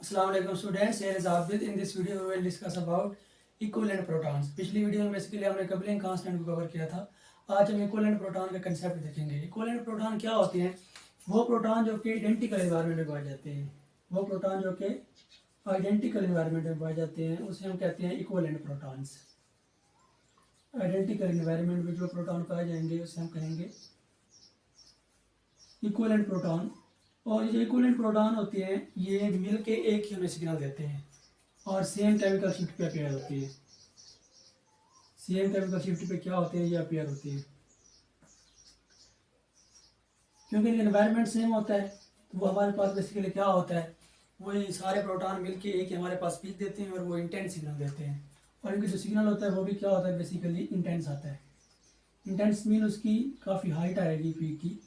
Assalamu alaikum students, here is Abid. In this video we will discuss about equivalent protons. पिछली video में basically हमने coupling constant को cover किया था। आज हम इक्विवेलेंट प्रोटॉन का कंसेप्ट देखेंगे। इक्विवेलेंट प्रोटॉन क्या होते हैं? वो प्रोटॉन जो कि आइडेंटिकल एनवायरनमेंट में पाए जाते हैं, वो प्रोटॉन जो कि आइडेंटिकल एनवायरनमेंट में पाए जाते हैं उसे हम कहते हैं इक्विवेलेंट प्रोटॉन्स। आइडेंटिकल एनवायरनमेंट में जो प्रोटॉन पाए जाएंगे उसे हम कहेंगे इक्विवेलेंट प्रोटॉन। और ये इक्विवेलेंट प्रोटॉन होते हैं, ये मिल के एक ही हमें सिग्नल देते हैं और सेम केमिकल शिफ्ट पे अपेयर होती है। सेम केमिकल शिफ्ट पे क्या होते हैं, ये अपेयर होती है। क्योंकि एनवायरनमेंट सेम होता है तो वो हमारे पास बेसिकली क्या होता है, वो ये सारे प्रोटॉन मिलके एक ही हमारे पास पीक देते हैं और वो इंटेंस सिग्नल देते हैं। और इनका जो सिग्नल होता है वो भी क्या होता है, बेसिकली इंटेंस आता है। इंटेंस मीन उसकी काफ़ी हाइट आएगी पीक की।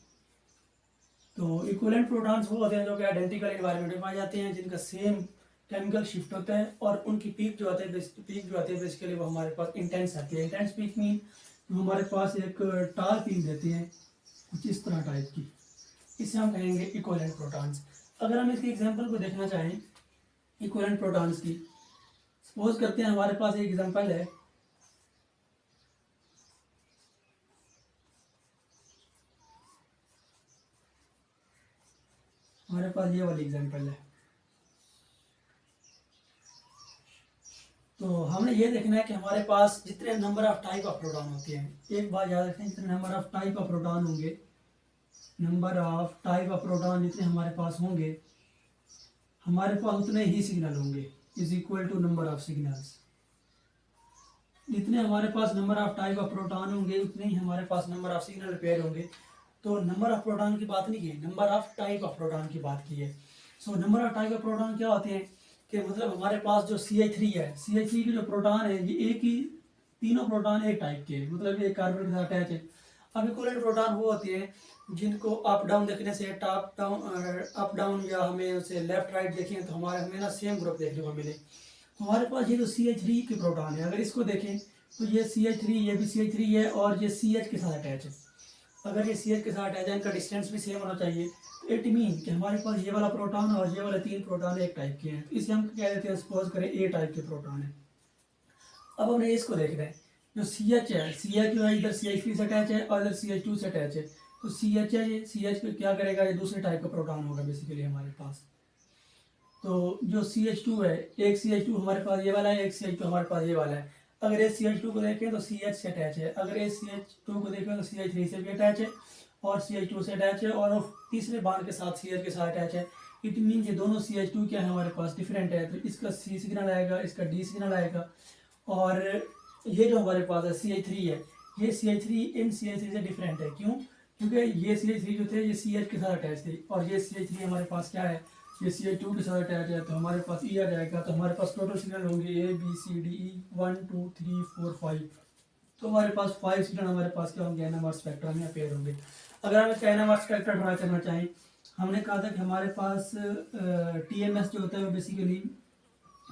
तो इक्विवेलेंट प्रोटॉन्स वो होते हैं जो कि आइडेंटिकल एनवायरनमेंट में पाए जाते हैं, जिनका सेम केमिकल शिफ्ट होता है और उनकी पीक जो आते हैं बेसिकली वो हमारे पास इंटेंस आती है। इंटेंस पीक मीन हमारे पास एक टाल पीक देते हैं कुछ इस तरह टाइप की, इसे हम कहेंगे इक्विवेलेंट प्रोटॉन्स। अगर हम इसके एग्जांपल को देखना चाहें इक्विवेलेंट प्रोटॉन्स की, सपोज करते हैं हमारे पास एक एग्जांपल है। हमारे पास ये वाली एग्जांपल है। तो हमने ये देखना है कि हमारे पास जितने number of type of proton होते हैं, एक बात याद रखें, जितने number of type of proton होंगे, number of type of proton जितने हमारे पास होंगे, हमारे पास उतने ही सिग्नल होंगे, is equal to number of signals. जितने हमारे पास number of type of proton होंगे उतने ही हमारे पास नंबर ऑफ सिग्नल पेयर होंगे। तो नंबर ऑफ प्रोटॉन की बात नहीं की, number of type of proton की बात की है। So number of type of proton क्या होते हैं कि मतलब हमारे पास जो CH3 है, CH3 के जो प्रोटॉन है ये एक ही, तीनों प्रोटॉन एक टाइप के, मतलब ये कार्बन के साथ अटैच है। अब इक्विवेलेंट प्रोटॉन वो होते हैं जिनको अप डाउन देखने से, टॉप डाउन अप डाउन या हमें उसे लेफ्ट राइट देखें तो हमें ना सेम ग्रुप देखने को मिले। तो हमारे पास ये जो CH3 के प्रोटॉन है, अगर इसको देखें तो ये CH3, ये भी CH3 है और ये CH के साथ अटैच है। अगर ये CH के साथ अटैच है, इनका डिस्टेंस भी सेम होना चाहिए। तो इट मीन कि हमारे पास ये वाला प्रोटॉन और ये वाले तीन प्रोटॉन एक टाइप के हैं, तो इसे हम कह देते हैं, सपोज करें A टाइप के प्रोटॉन है। अब हमने इसको देख रहे हैं, जो CH है, CH जो है इधर CH3 से अटैच है और इधर CH2 से अटैच है। तो CH है, ये CH पे क्या करेगा, ये दूसरे टाइप का प्रोटॉन होगा बेसिकली हमारे पास। तो जो CH2 है, एक CH2 हमारे पास ये वाला है, एक CH2 हमारे पास ये वाला है। अगर ये CH2 को देखें तो CH से अटैच है, अगर ये CH2 को देखें तो CH3 से भी अटैच है और CH2 से अटैच है और तीसरे बांड के साथ CH के साथ अटैच है। इट मीन ये दोनों CH2 क्या है हमारे पास डिफरेंट है, तो इसका C सिग्नल आएगा, इसका D सिग्नल आएगा। और ये जो हमारे पास है CH3 है, ये CH3 इन CH3 से डिफरेंट है। क्यों? क्योंकि ये CH3 जो थे ये CH के साथ अटैच थे और ये CH3 हमारे पास क्या है, ये CH2 के साथ अटैच है। तो हमारे पास E आ जाएगा। तो हमारे पास टोटल सिग्नल होंगे A B C D E 1 2 3 4 5। तो हमारे पास 5 सिग्नल हमारे पास क्या होंगे, NMR स्पेक्ट्रम में अपेयर होंगे। अगर हम इसका NMR स्पेक्ट्रम ड्रा करना चाहें, हमने कहा था कि हमारे पास TMS जो होता है वो basically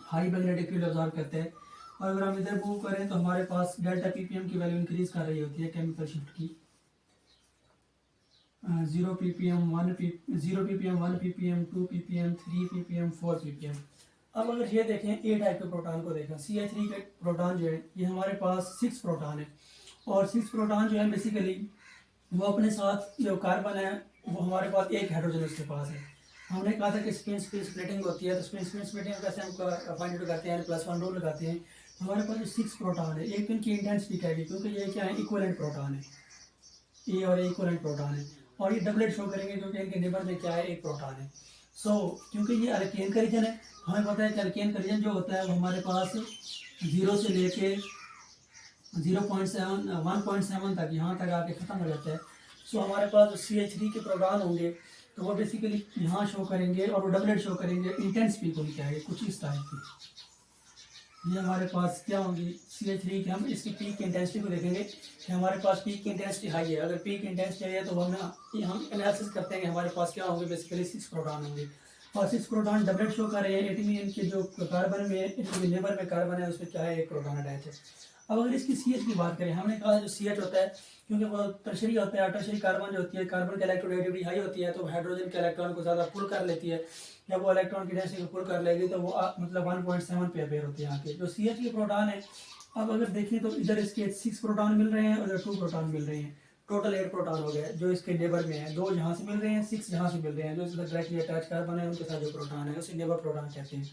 high magnetic field observe करते हैं। और अगर हम इधर मूव करें तो हमारे पास डेल्टा PPM की वैल्यू इंक्रीज कर रही होती है केमिकल शिफ्ट की। 0 ppm 1 ppm 2 ppm 3 ppm 4 ppm। अब अगर ये देखें A टाइप के प्रोटॉन को देखें, CH3 के प्रोटॉन जो है ये हमारे पास 6 प्रोटॉन है और 6 प्रोटॉन जो है बेसिकली वो अपने साथ जो कार्बन है वो हमारे पास एक हाइड्रोजन उसके पास है। हमने कहा था कि स्पिन स्प्लिटिंग होती है, तो स्पिन स्प्लिटिंग कैसे हम फाइंड आउट करते हैं, +1 रूल लगाते हैं। तो हमारे पास जो 6 प्रोटॉन है, एक इनकी इंटेंसिटी क्या है, क्योंकि ये क्या है, इक्विवेलेंट प्रोटॉन है, A और इक्विवेलेंट प्रोटॉन है और ये डबलेट शो करेंगे क्योंकि इनके नेबर में क्या है, एक प्रोटॉन है। क्योंकि ये अल्केन का रीजन है, हमें पता है कि अल्केन का रीजन जो होता है वो हमारे पास 0 से लेके 0.7 1.7 तक यहाँ तक आके ख़त्म हो जाता है। हमारे पास जो CH3 के प्रोटॉन होंगे तो वो बेसिकली यहाँ शो करेंगे और वो डबलेट शो करेंगे, इंटेंस पीक उनकी आएगी कुछ इस टाइप की। ये हमारे पास क्या होंगी CH3 की, हम इसकी पीक इंटेंसिटी को देखेंगे कि हमारे पास पीक इंटेंसिटी हाई है। अगर पीक इंटेंसिटी हाई है तो हम एनालिसिस करते हैं कि हमारे पास क्या होंगे, बेसिकली 6 प्रोटॉन होंगे और 6 प्रोटॉन डबलेट शो कर रहे हैं। इट मीन इनके जो कार्बन में, इनके नेबर में कार्बन है उसमें क्या है, एक प्रोटॉन अटैच है। अब अगर इसकी सी एच की बात करें, हमने कहा जो सी एच होता है क्योंकि वो टर्शरी होता है, टर्शरी कार्बन जो होती है, कार्बन की इलेक्ट्रोनेगेटिविटी हाई होती है तो हाइड्रोजन के इलेक्ट्रॉन को ज़्यादा पुल कर लेती है। जब वो इलेक्ट्रॉन की डेंसिटी को पुल कर लेगी तो वो मतलब 1.7 पे अपेयर होती है यहाँ के जो सी एच के प्रोटॉन है। अब अगर देखें तो इधर इसके 6 प्रोटॉन मिल रहे हैं और इधर 2 प्रोटॉन मिल रहे हैं, टोटल 8 प्रोटॉन हो गए जो इसके नेबर में है। 2 यहाँ से मिल रहे हैं, 6 यहाँ से मिल रहे हैं, जो इसका डायरेक्टली अटैच कार्बन है उनके साथ जो प्रोटॉन है उसे नेबर प्रोटॉन कहते हैं।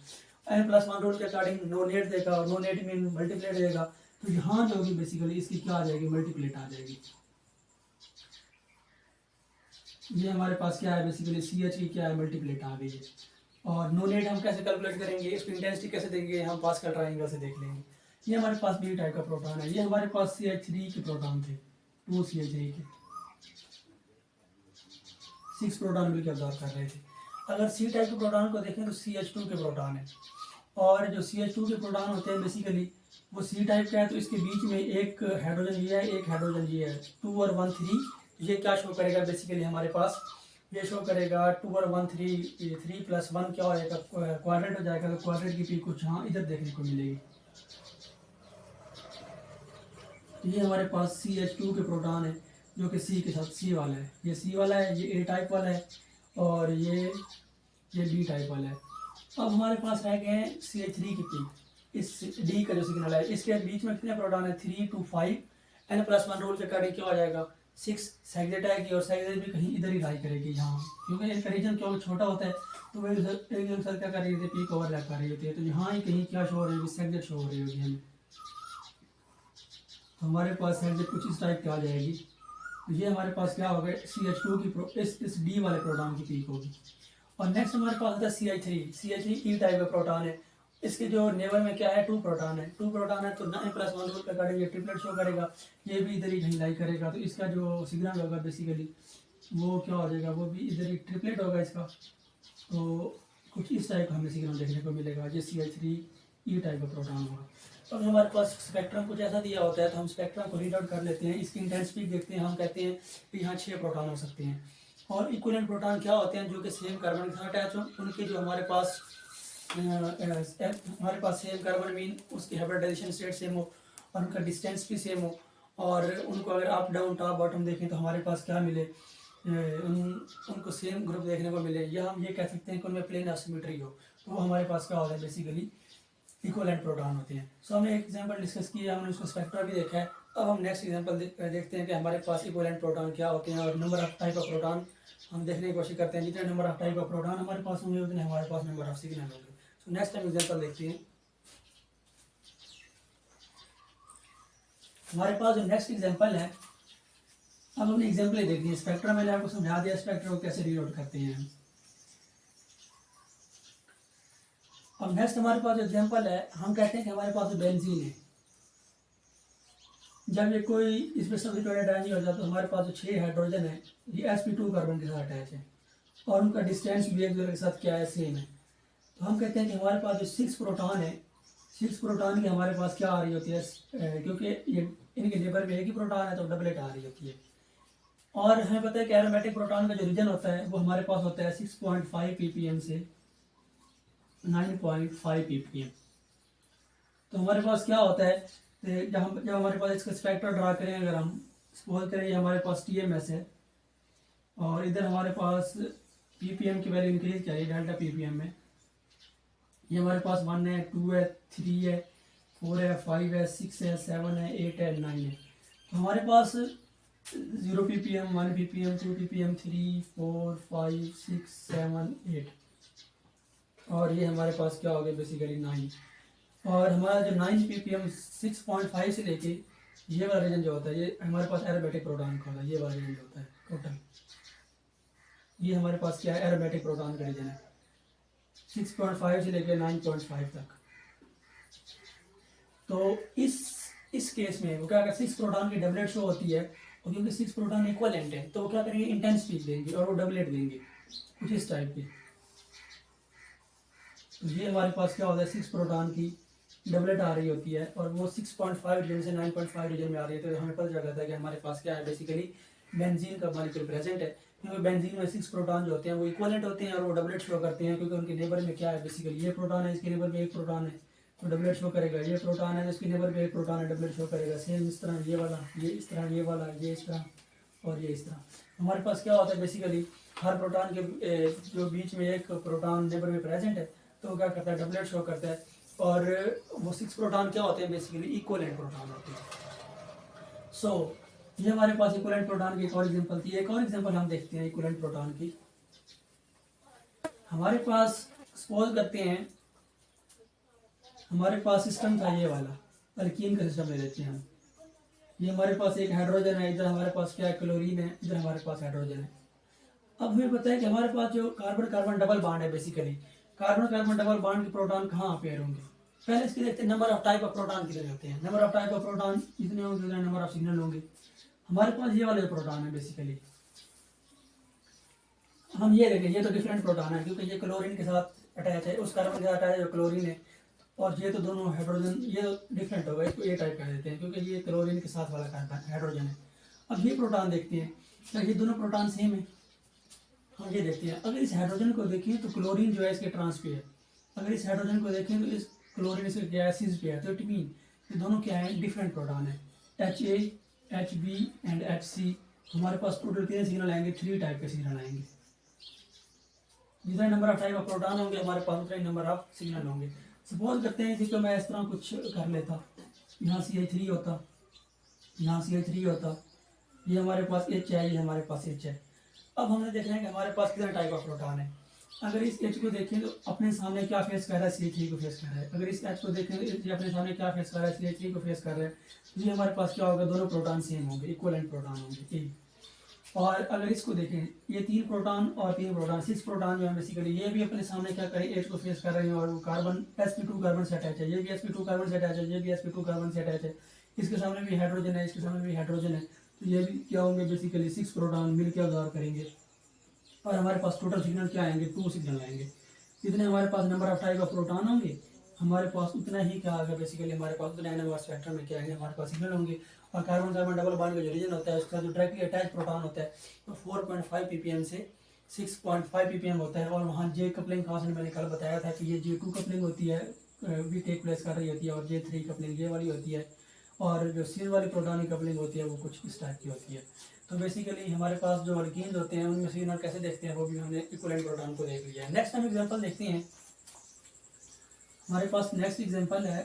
n+1 रूल के अकॉर्डिंग नो नेट देगा और नो नेट मीन मल्टीप्लेट देगा, तो यहाँ जो होगी बेसिकली इसकी क्या आ जाएगी, मल्टीप्लेट आ जाएगी। ये हमारे पास क्या है बेसिकली सी एच की क्या है, मल्टीप्लेट आ गई है। और नो नेट हम कैसे कैलकुलेट करेंगे, इसकी इंटेंसिटी कैसे देंगे, हम पास का ट्रायंगल से देख लेंगे। ये हमारे पास बी टाइप का प्रोटॉन है, ये हमारे पास CH3 के प्रोटॉन थे, 2 CH3 के 6 प्रोटॉन मिलकर ऑब्जॉर्व कर रहे थे। अगर सी टाइप के प्रोटॉन को देखें तो CH2 के प्रोटॉन है, और जो CH2 के प्रोटॉन होते हैं बेसिकली वो सी टाइप का है, तो इसके बीच में एक हाइड्रोजन ये है, एक हाइड्रोजन ये है, 2 और 1 3। ये क्या शो करेगा बेसिकली हमारे पास, ये शो करेगा 2 और 1 3, 3 + 1 क्या हो जाएगा, क्वाड्रेट हो जाएगा। तो क्वाड्रेट की पीक कुछ हाँ इधर देखने को मिलेगी। ये हमारे पास CH2 के प्रोटॉन है जो कि सी के साथ सी वाला है, ये सी वाला है, ये ए टाइप वाला है, और ये बी टाइप वाला है। अब हमारे पास रह गए हैं CH3 की पीक, इस डी का जो सिग्नल है इसके बीच में कितने प्रोटॉन है, 3 2 5। n+1 रूल के अकॉर्डिंग क्या हो जाएगा, 6 सेगजेट आएगी, और सेगजेट भी कहीं इधर ही लाई करेगी यहाँ, क्योंकि इसका रीजन क्योंकि छोटा होता है तो वो एक दूसरे क्या कर रही होती है, पीक ओवरलैप कर रही होती है, तो यहाँ ही कहीं क्या शो हो रही होगी, सेगजेट शो हो रही होगी हमें। तो हमारे पास सेगजेट कुछ इस टाइप की आ जाएगी। तो ये हमारे पास क्या होगा, CH2 की इस डी वाले प्रोटॉन की पीक होगी। और नेक्स्ट हमारे पास होता है CH3 ई टाइप का प्रोटॉन है। इसके जो नेबर में क्या है, 2 प्रोटॉन है, 2 प्रोटॉन है तो n+1 रूल के अकॉर्डिंग ये ट्रिपलेट शो करेगा, ये भी इधर ही कहीं लाई करेगा, तो इसका जो सिग्नल होगा बेसिकली वो क्या हो जाएगा, वो भी इधर ही ट्रिपलेट होगा इसका। तो कुछ इस टाइप का हमें सिग्नल देखने को मिलेगा, ये CH3 ई टाइप का प्रोटॉन होगा। अब हमारे पास स्पेक्ट्रम कुछ ऐसा दिया होता है तो हम स्पेक्ट्रम को रीड आउट कर लेते हैं, इसकी इंटेंसिटी देखते हैं, हम कहते हैं कि यहाँ 6 प्रोटॉन हो सकते हैं। और इक्विवेलेंट प्रोटॉन क्या होते हैं, जो कि सेम कार्बन के साथ अटैच हो, उनके जो हमारे पास सेम कार्बन मीन उसकी हाइब्रिडाइजेशन स्टेट सेम हो और उनका डिस्टेंस भी सेम हो, और उनको अगर अप डाउन टॉप बॉटम देखें तो हमारे पास क्या मिले, उनको सेम ग्रुप देखने को मिले, या हम ये कह सकते हैं कि उनमें प्लेन एसिमेट्री हो, तो वो हमारे पास क्या होता है बेसिकली इक्विवेलेंट प्रोटॉन होते हैं। सो हमने एक एग्जांपल डिस्कस किया, हमने उसको स्पेक्ट्रा भी देखा है। अब हम नेक्स्ट एग्जांपल देखते हैं कि हमारे पास इक्विवेलेंट प्रोटॉन क्या होते हैं, और number of type of proton हम देखने की कोशिश करते हैं। जितने number of type of proton हमारे पास होंगे उतने हमारे पास नंबर ऑफ सिग्नल होंगे। सो नेक्स्ट टाइम एग्जांपल देखते हैं। हमारे पास जो नेक्स्ट एग्जांपल है, अब हमने एग्जांपल ही देखनी है। स्पेक्ट्रा मैंने आपको समझा दिया, स्पेक्ट्रा को कैसे रीड आउट करते हैं। अब नेक्स्ट हमारे पास जो एग्जांपल है, हम कहते हैं कि हमारे पास बेंजीन है। जब ये कोई इसमें सब्स्टिट्यूटेड एनर्जी हो जाता है तो हमारे पास जो 6 हाइड्रोजन है ये sp2 कार्बन के साथ अटैच है, और उनका डिस्टेंस भी एक दूसरे के साथ क्या है, सेम है। तो हम कहते हैं कि हमारे पास जो 6 प्रोटॉन है, 6 प्रोटॉन की हमारे पास क्या आ रही होती है, क्योंकि ये इनके नेबर में एक ही प्रोटॉन है तो डबलेट आ रही होती है। और हमें पता है कि एरोमेटिक प्रोटॉन का जो रीजन होता है वो हमारे पास होता है 6.5 ppm से 9.5 ppm। तो हमारे पास क्या होता है, जब हमारे पास इसका स्पेक्ट्रा ड्रा करें, अगर हम सपोज करें ये हमारे पास TMS है, और इधर हमारे पास ppm की वैल्यू इंक्रीज चाहिए डेल्टा ppm में। ये हमारे पास 1 है, 2 है, 3 है, 4 है, 5 है, 6 है, 7 है, 8 है, 9 है। तो हमारे पास 0 ppm, 1 ppm, 2 ppm, 3 4 5 6 7 8, और ये हमारे पास क्या हो गया बेसिकली 9। और हमारा जो 9 ppm 6.5 से लेके ये वाला रीजन जो होता है ये हमारे पास एरोमेटिक प्रोटॉन का होता है, ये वाला रीजन जो होता है टोटल, ये हमारे पास क्या है, एरोमेटिक प्रोटॉन का रीजन है 6.5 से लेके 9.5 तक। तो इस केस में वो क्या अगर 6 प्रोटॉन की डबलेट शो होती है, और क्योंकि 6 प्रोटॉन इक्वलेंट है तो वो क्या करेंगे, इंटेंस पीक देंगे और वो डबलेट देंगे कुछ इस टाइप की। तो ये हमारे पास क्या होता है, 6 प्रोटॉन की डबलेट आ रही होती है, और वो 6.5 रीजन से 9.5 रीजन में आ रही है, तो हमें पता चल जाता है कि हमारे पास क्या है बेसिकली बेंजीन का मॉलिक्यूल प्रेजेंट है। क्योंकि बेंजीन में 6 प्रोटॉन जो होते हैं वो इक्वलेंट होते हैं और वो डबलेट शो करते हैं, क्योंकि उनके नेबर में क्या है बेसिकली ये प्रोटॉन है, इसके नेबर में एक प्रोटॉन है, तो डबलेट शो करेगा। ये प्रोटॉन है, इसकी नेबर पे एक प्रोटॉन है, डबलेट शो करेगा। सेम इस तरह ये वाला, ये इस तरह, ये वाला, ये इस तरह और ये इस तरह। हमारे पास क्या होता है बेसिकली, हर प्रोटॉन के जो बीच में एक प्रोटॉन नेबर में प्रेजेंट है तो वो क्या करता है, डबलेट शो करता है। और वो 6 प्रोटॉन क्या होते हैं बेसिकली, इक्वलेंट प्रोटॉन होते हैं। सो ये हमारे पास इक्वलेंट प्रोटॉन की एक और एग्जांपल थी। एक और एग्जांपल हम देखते हैं इक्वलेंट प्रोटॉन की। हमारे पास सपोज करते हैं हमारे पास सिस्टम था ये वाला, अल्कीन का सिस्टम ले लेते हैं हम। ये हमारे पास एक हाइड्रोजन है, इधर हमारे पास क्या है, क्लोरीन है, इधर हमारे पास हाइड्रोजन है। अब हमें पता है कि हमारे पास जो कार्बन कार्बन डबल बॉन्ड है basically, carbon carbon double bond के प्रोटॉन कहाँ अपेयर होंगे। पहले इसके देखते हैं number of type of proton कितने होते हैं। Number of type of proton जितने होंगे उतने नंबर ऑफ सिग्नल होंगे। हमारे पास ये वाले प्रोटॉन है बेसिकली, हम ये देखें, ये तो डिफरेंट प्रोटॉन है क्योंकि ये क्लोरीन के साथ अटैच है, उस कार्बन के साथ अटैच है जो क्लोरीन है। और ये तो दोनों हाइड्रोजन, ये तो डिफरेंट होगा, इसको ए टाइप कर देते हैं क्योंकि ये क्लोरीन के साथ वाला कार्बन हाइड्रोजन है। अब ये प्रोटॉन देखते हैं, क्या ये दोनों प्रोटॉन सेम है। हम ये देखते हैं, अगर इस हाइड्रोजन को देखें तो क्लोरीन जो है इसके ट्रांस पे है, अगर इस हाइड्रोजन को देखें तो इस क्लोरीन इसके गैसेज पे है। तो इट मीन ये दोनों क्या है, डिफरेंट प्रोटॉन है। HA, HB and HC। हमारे पास टोटल कितने सिग्नल आएंगे, 3 टाइप के सिग्नल आएंगे। जितने number of type of proton होंगे हमारे पास उतने नंबर ऑफ सिग्नल होंगे। सपोज करते हैं इसी को मैं इस तरह कुछ कर लेता, यहाँ CH3 होता, यहाँ CH3 होता, ये हमारे पास H है, ये हमारे पास H है। अब हमने देखना है कि हमारे पास कितना टाइप ऑफ प्रोटॉन है। अगर इस H को देखें तो अपने सामने क्या फेस कर रहा है, CH3 को फेस कर रहा है। अगर इस H को देखें तो ये अपने सामने क्या फेस कर रहा है, CH3 को फेस कर रहा है। तो ये हमारे पास क्या होगा, दोनों प्रोटॉन सेम होंगे, इक्वलेंट प्रोटॉन होंगे। और अगर इसको देखें, ये 3 प्रोटॉन और 3 प्रोटॉन, 6 प्रोटॉन जो है बेसिकली, ये भी अपने सामने क्या करें, H को फेस कर रहे हैं और वो कार्बन sp2 कार्बन से अटैच है, ये भी sp2 कार्बन से अटैच है, ये भी sp2 कार्बन से अटैच है। इसके सामने भी हाइड्रोजन है, इसके सामने भी हाइड्रोजन है। तो ये भी क्या होंगे बेसिकली, 6 प्रोटॉन मिलकर ऑब्जर्व करेंगे। और हमारे पास टोटल सिग्नल क्या आएंगे, 2 सिग्नल आएंगे। जितने हमारे पास number of type of proton होंगे हमारे पास उतना ही क्या आएगा बेसिकली, हमारे पास उतना नंबर स्पेक्ट्रम में क्या आएंगे, हमारे पास सिग्नल होंगे। और कार्बन कार्बन डबल बॉन्ड का जो रीजन होता है उसके साथ जो डायरेक्टली अटैच प्रोटॉन होता है तो 4.5 ppm से 6.5 ppm होता है। और वहाँ जे कपलिंग कॉन्सेंट मैंने कल बताया था कि ये J2 कपलिंग होती है, भी टेक प्लेस कर रही होती है, और J3 कपलिंग ये वाली होती है। और जो सी वाली प्रोटॉन की कपलिंग होती है वो कुछ इस टाइप की होती है। तो बेसिकली हमारे पास जो अल्कीन्स होते हैं उनमें सिग्नल कैसे देखते हैं वो भी हमने इक्विवेलेंट प्रोटॉन को देख लिया है। नेक्स्ट हम एग्जांपल देखते हैं। हमारे पास नेक्स्ट एग्जांपल है,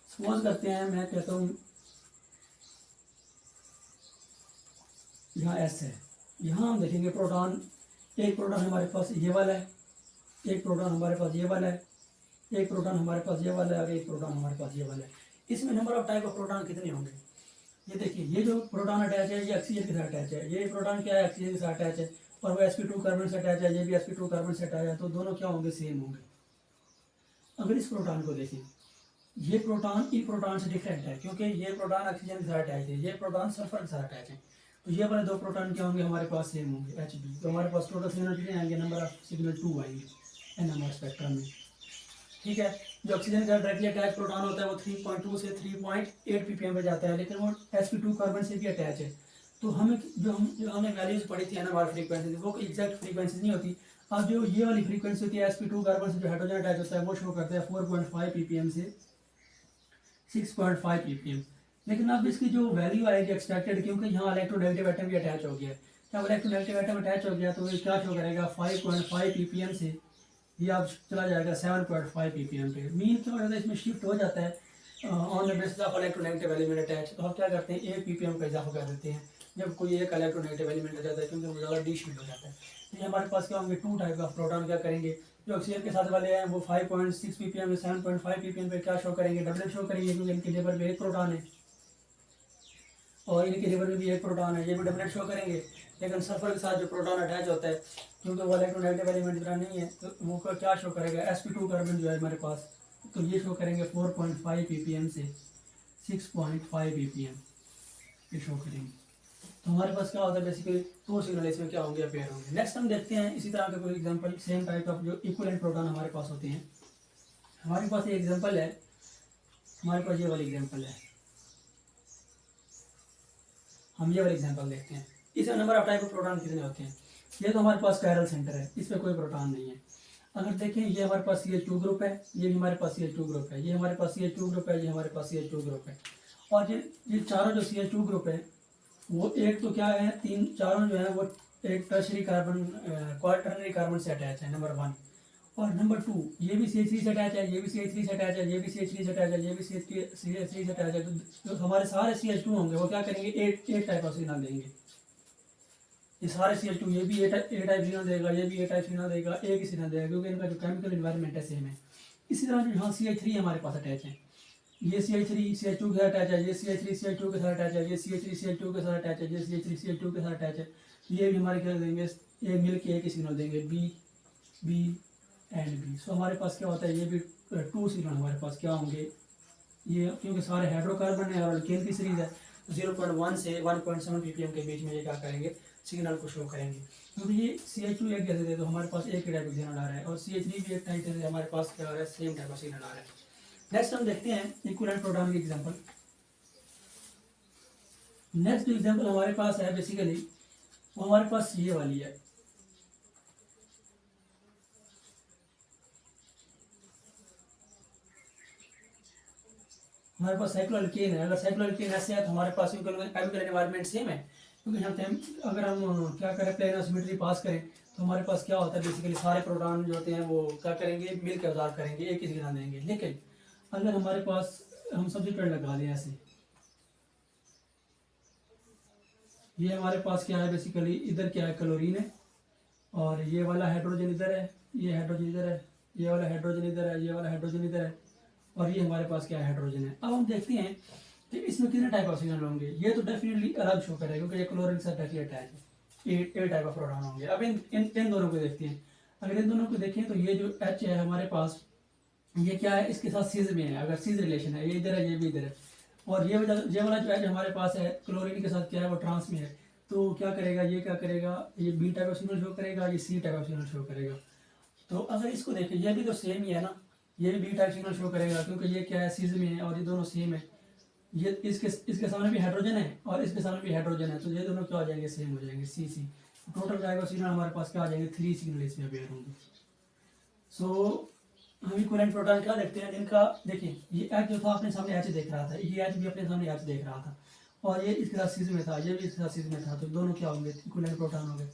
सपोज करते हैं मैं कहता हूँ यहाँ S है, यहाँ हम देखेंगे प्रोटॉन, एक प्रोटॉन हमारे पास ये वाला है, एक प्रोटॉन हमारे पास ये वाला है, एक प्रोटॉन हमारे पास ये वाला है और एक प्रोटॉन हमारे पास ये वाला है। इसमें number of type of proton कितने होंगे, ये देखिए, ये जो प्रोटॉन अटैच है ये ऑक्सीजन के साथ अटैच है, ये प्रोटॉन क्या है, ऑक्सीजन के साथ अटैच है। और वो sp2 कार्बन से अटैच है, ये भी sp2 कार्बन से अटैच है। तो दोनों क्या होंगे, सेम होंगे। अगर इस प्रोटॉन को देखें, ये प्रोटॉन इन प्रोटॉन से डिफरेंट है क्योंकि ये प्रोटॉन ऑक्सीजन के साथ अटैच है, ये प्रोटॉन सल्फर के साथ अटैच है। तो ये वाले 2 प्रोटॉन क्या होंगे, हमारे पास सेम होंगे, Hb। तो हमारे पास टोटल सिग्नल कितने आएंगे, नंबर ऑफ सिग्नल 2 आएंगे NMR स्पेक्ट्रम में। ठीक है, जो ऑक्सीजन के साथ डायरेक्टली अटैच प्रोटॉन होता है वो 3.2 से 3.8 ppm पे जाता है, लेकिन वो sp2 कार्बन से भी अटैच है। तो हमें जो हमने वैल्यूज पढ़ी थी NMR फ्रीक्वेंसी, वो एग्जैक्ट फ्रीक्वेंसी नहीं होती। अब जो ये वाली फ्रीक्वेंसी होती है sp2 कार्बन से जो हाइड्रोजन अटैच होता है वो शो करता है 4.5 ppm से 6.5 ppm। लेकिन अब इसकी जो वैल्यू आएगी एक्सपेक्टेड, क्योंकि यहाँ इलेक्ट्रोनेगेटिव एटम भी अटैच हो गया है, जब इलेक्ट्रोनेगेटिव एटम अटैच हो गया तो ये क्या शो करेगा, 5.5 ppm से ये अब चला जाएगा 7.5 ppm पे। मीन क्या हो जाता है, इसमें शिफ्ट हो जाता है on the basis of electronegative element attach. तो हम क्या करते हैं, 1 ppm का इजाफा कर देते हैं जब कोई एक इलेक्ट्रोनेगेटिव एलिमेंट आ जाता है, क्योंकि वो ज़्यादा डिशिफ्ट हो जाता है। तो ये हमारे पास क्या होंगे, 2 टाइप ऑफ प्रोटॉन क्या करेंगे, जो ऑक्सीजन के साथ वाले हैं वो 5.6 ppm 7.5 ppm पे क्या शो करेंगे, डबलेट शो करेंगे, क्योंकि इनके लेबर में एक प्रोटॉन है और इनके लेबर में भी एक प्रोटॉन है, ये भी डबलेट शो करेंगे। लेकिन सल्फर के साथ जो प्रोटॉन अटैच होता है क्योंकि वो इलेक्ट्रोनेगेटिव एलिमेंट इतना नहीं है तो वो क्या शो करेगा, sp2 कार्बन जो है हमारे पास, तो ये शो करेंगे 4.5 ppm से 6.5 ppm ये शो करेंगे। तो हमारे पास क्या होता है बेसिकली 2 सिग्नल इसमें क्या होंगे, अपेयर होंगे। नेक्स्ट हम देखते हैं इसी तरह का कोई एग्जांपल, सेम टाइप ऑफ जो इक्विवेलेंट प्रोटॉन हमारे पास होते हैं। हमारे पास ये एग्जांपल है, हमारे पास ये वाली एग्जांपल है, हम ये वाली एग्जांपल देखते हैं। इसमें number of type of proton कितने होते हैं। ये तो हमारे पास कायरल सेंटर है, इस पर कोई प्रोटॉन नहीं है। अगर देखें ये हमारे पास CH2 ग्रुप है, ये भी हमारे पास CH2 ग्रुप है, ये हमारे पास CH2 ग्रुप है, ये हमारे पास CH2 ग्रुप है। और ये चारों जो CH2 ग्रुप है वो एक तो क्या है, तीन चारों जो है वो एक टर्शरी कार्बन क्वार्टरनरी कार्बन से अटैच है, नंबर 1। और नंबर 2 ये भी CH3 से अटैच है, ये भी CH3 से अटैच है, ये भी CH3 से अटैच है, ये भी CH3 से अटैच है। तो हमारे सारे CH2 होंगे वो क्या करेंगे, ए टाइप ऑफ सिग्नल देंगे। ये सारे CH2, ये भी ए टाइप सिग्नल देगा, ये भी ए टाइप सिग्नल देगा, एक ही सिग्नल देगा, क्योंकि इनका जो केमिकल इन्वायरमेंट है सेम है। इसी तरह जो यहाँ CH3 हमारे पास अटैच है, ये CH3 CH2 के साथ अटैच है, ये CH3 CH2 के साथ अटैच है, ये CH3 CH2 के साथ अटैच है, ये CH3 CH2 के साथ अटैच है। ये भी हमारे क्या देंगे, ये मिल के एक ही सिग्नल देंगे, बी बी एंड बी। सो हमारे पास क्या होता है, ये भी 2 सिग्नल हमारे पास क्या होंगे, ये क्योंकि सारे हाइड्रोकार्बन है और अल्केन की सीरीज है, 0.1 से 1.7 ppm के बीच में ये क्या करेंगे, सिग्नल को शो करेंगे। क्योंकि ये CH2 एक जैसे दे तो हमारे पास एक ही टाइप का सिग्नल आ रहा है, और CH3 भी एक टाइप से हमारे पास क्या आ रहा है, सेम टाइप का सिग्नल आ रहा है। नेक्स्ट हम देखते हैं इक्विवेलेंट प्रोटॉन की एग्जांपल। नेक्स्ट एग्जांपल हमारे पास है बेसिकली, वो हमारे पास ये वाली है। हमारे पास साइक्लोअल्केन है। अगर साइक्लोअल्केन ऐसे है तो हमारे पास केमिकल एनवायरनमेंट सेम है, क्योंकि अगर हम क्या करें, प्लेन सिमेट्री पास करें तो हमारे पास क्या होता है, बेसिकली सारे प्रोटॉन जो होते हैं वो क्या करेंगे, मिलकर अब्जॉर्ब करेंगे, एक ही सिग्नल देंगे। लेकिन अगर हमारे पास हम सब्स्टिट्यूट लगा दें ऐसे, ये हमारे पास क्या है, बेसिकली इधर क्या है, क्लोरीन है, और ये वाला हाइड्रोजन इधर है, ये हाइड्रोजन इधर है, ये वाला हाइड्रोजन इधर है, ये वाला हाइड्रोजन इधर है, और ये हमारे पास क्या है, हाइड्रोजन है। अब हम देखते हैं कि इसमें कितने टाइप ऑफ सिग्नल होंगे। ये तो डेफिनेटली अलग शो करेगा, क्योंकि ये क्लोरीन से डायरेक्टली अटैच है, ए टाइप ऑफ प्रोटॉन होंगे। अब इन दोनों को देखते हैं। अगर इन दोनों को देखें तो ये जो H है हमारे पास, ये क्या है, इसके साथ सीज में है, अगर सीज रिलेशन है, ये इधर है, ये भी इधर है। और ये वाला जो H हमारे पास है क्लोरीन के साथ क्या है, वो ट्रांस में है, तो क्या करेगा, ये क्या करेगा, ये B type of signal show करेगा, ये C type of signal show करेगा। तो अगर इसको देखें, ये भी तो सेम ही है ना, ये भी बी टाइप सिग्नल शो करेगा, क्योंकि ये क्या है, सीज में है, और ये दोनों सेम है। ये इसके सामने भी हाइड्रोजन है और इसके सामने भी हाइड्रोजन है, तो ये दोनों क्या हो जाएंगे, सेम हो जाएंगे, सी सी। टोटल टाइप ऑफ सिग्नल हमारे पास क्या आ जाएंगे, 3 सिग्नल इसमें अपेयर होंगे। सो हम इक्विवेलेंट प्रोटॉन क्या देखते हैं, जिनका देखिए ये H जो था अपने सामने H देख रहा था, ये H भी अपने सामने H देख रहा था, और ये इसके साथ सीज में था, ये भी इसके साथ सीज में था, तो दोनों क्या होंगे, इक्विवेलेंट प्रोटॉन होंगे।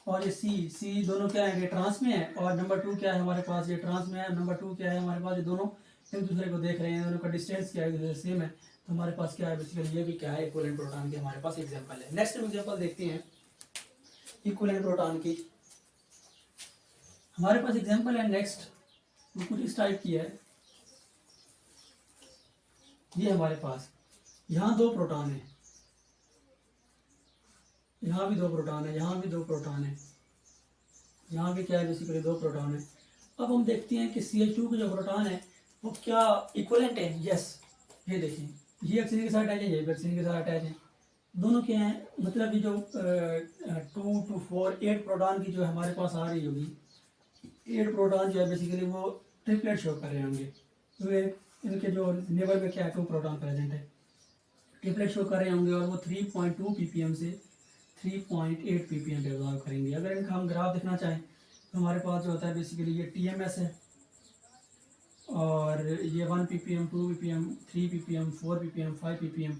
और ये सी दोनों क्या है, ट्रांस में है, और नंबर 2 क्या है हमारे पास, ये ट्रांस में है, नंबर 2 क्या है हमारे पास, ये दोनों एक दूसरे को देख रहे हैं, दोनों का डिस्टेंस क्या है, एक दूसरे सेम है, तो हमारे पास क्या है, बेसिकली ये भी क्या है, इक्विवेलेंट प्रोटॉन की हमारे पास एग्जांपल है। नेक्स्ट एग्जांपल देखते हैं इक्विवेलेंट प्रोटॉन की। हमारे पास एग्जांपल है नेक्स्ट, वो कुछ इस टाइप की है। ये हमारे पास यहाँ 2 प्रोटॉन है, यहाँ भी 2 प्रोटॉन है, यहाँ भी 2 प्रोटॉन है, यहाँ भी क्या है, बेसिकली 2 प्रोटॉन है। अब हम देखते हैं कि CH2 के जो प्रोटॉन है वो क्या इक्विवेलेंट है। यस, ये देखिए, ये ऑक्सीजन के साथ अटैच है, ये भी ऑक्सीजन के साथ अटैच है, दोनों क्या हैं, मतलब ये जो 2 to 4 8 प्रोटॉन की जो हमारे पास आ रही होगी, 8 प्रोटॉन जो है बेसिकली वो ट्रिपलेट शो कर रहे होंगे, तो इनके जो नेबर में क्या है, 2 प्रोटॉन प्रेजेंट है, ट्रिपलेट शो कर रहे होंगे, और वो 3.2 ppm से 3.8 ppm पे ऑब्जर्व करेंगे। अगर इनका हम ग्राफ देखना चाहें तो हमारे पास जो होता है बेसिकली ये TMS है, और ये 1 ppm 2 ppm 3 ppm 4 ppm 5 ppm,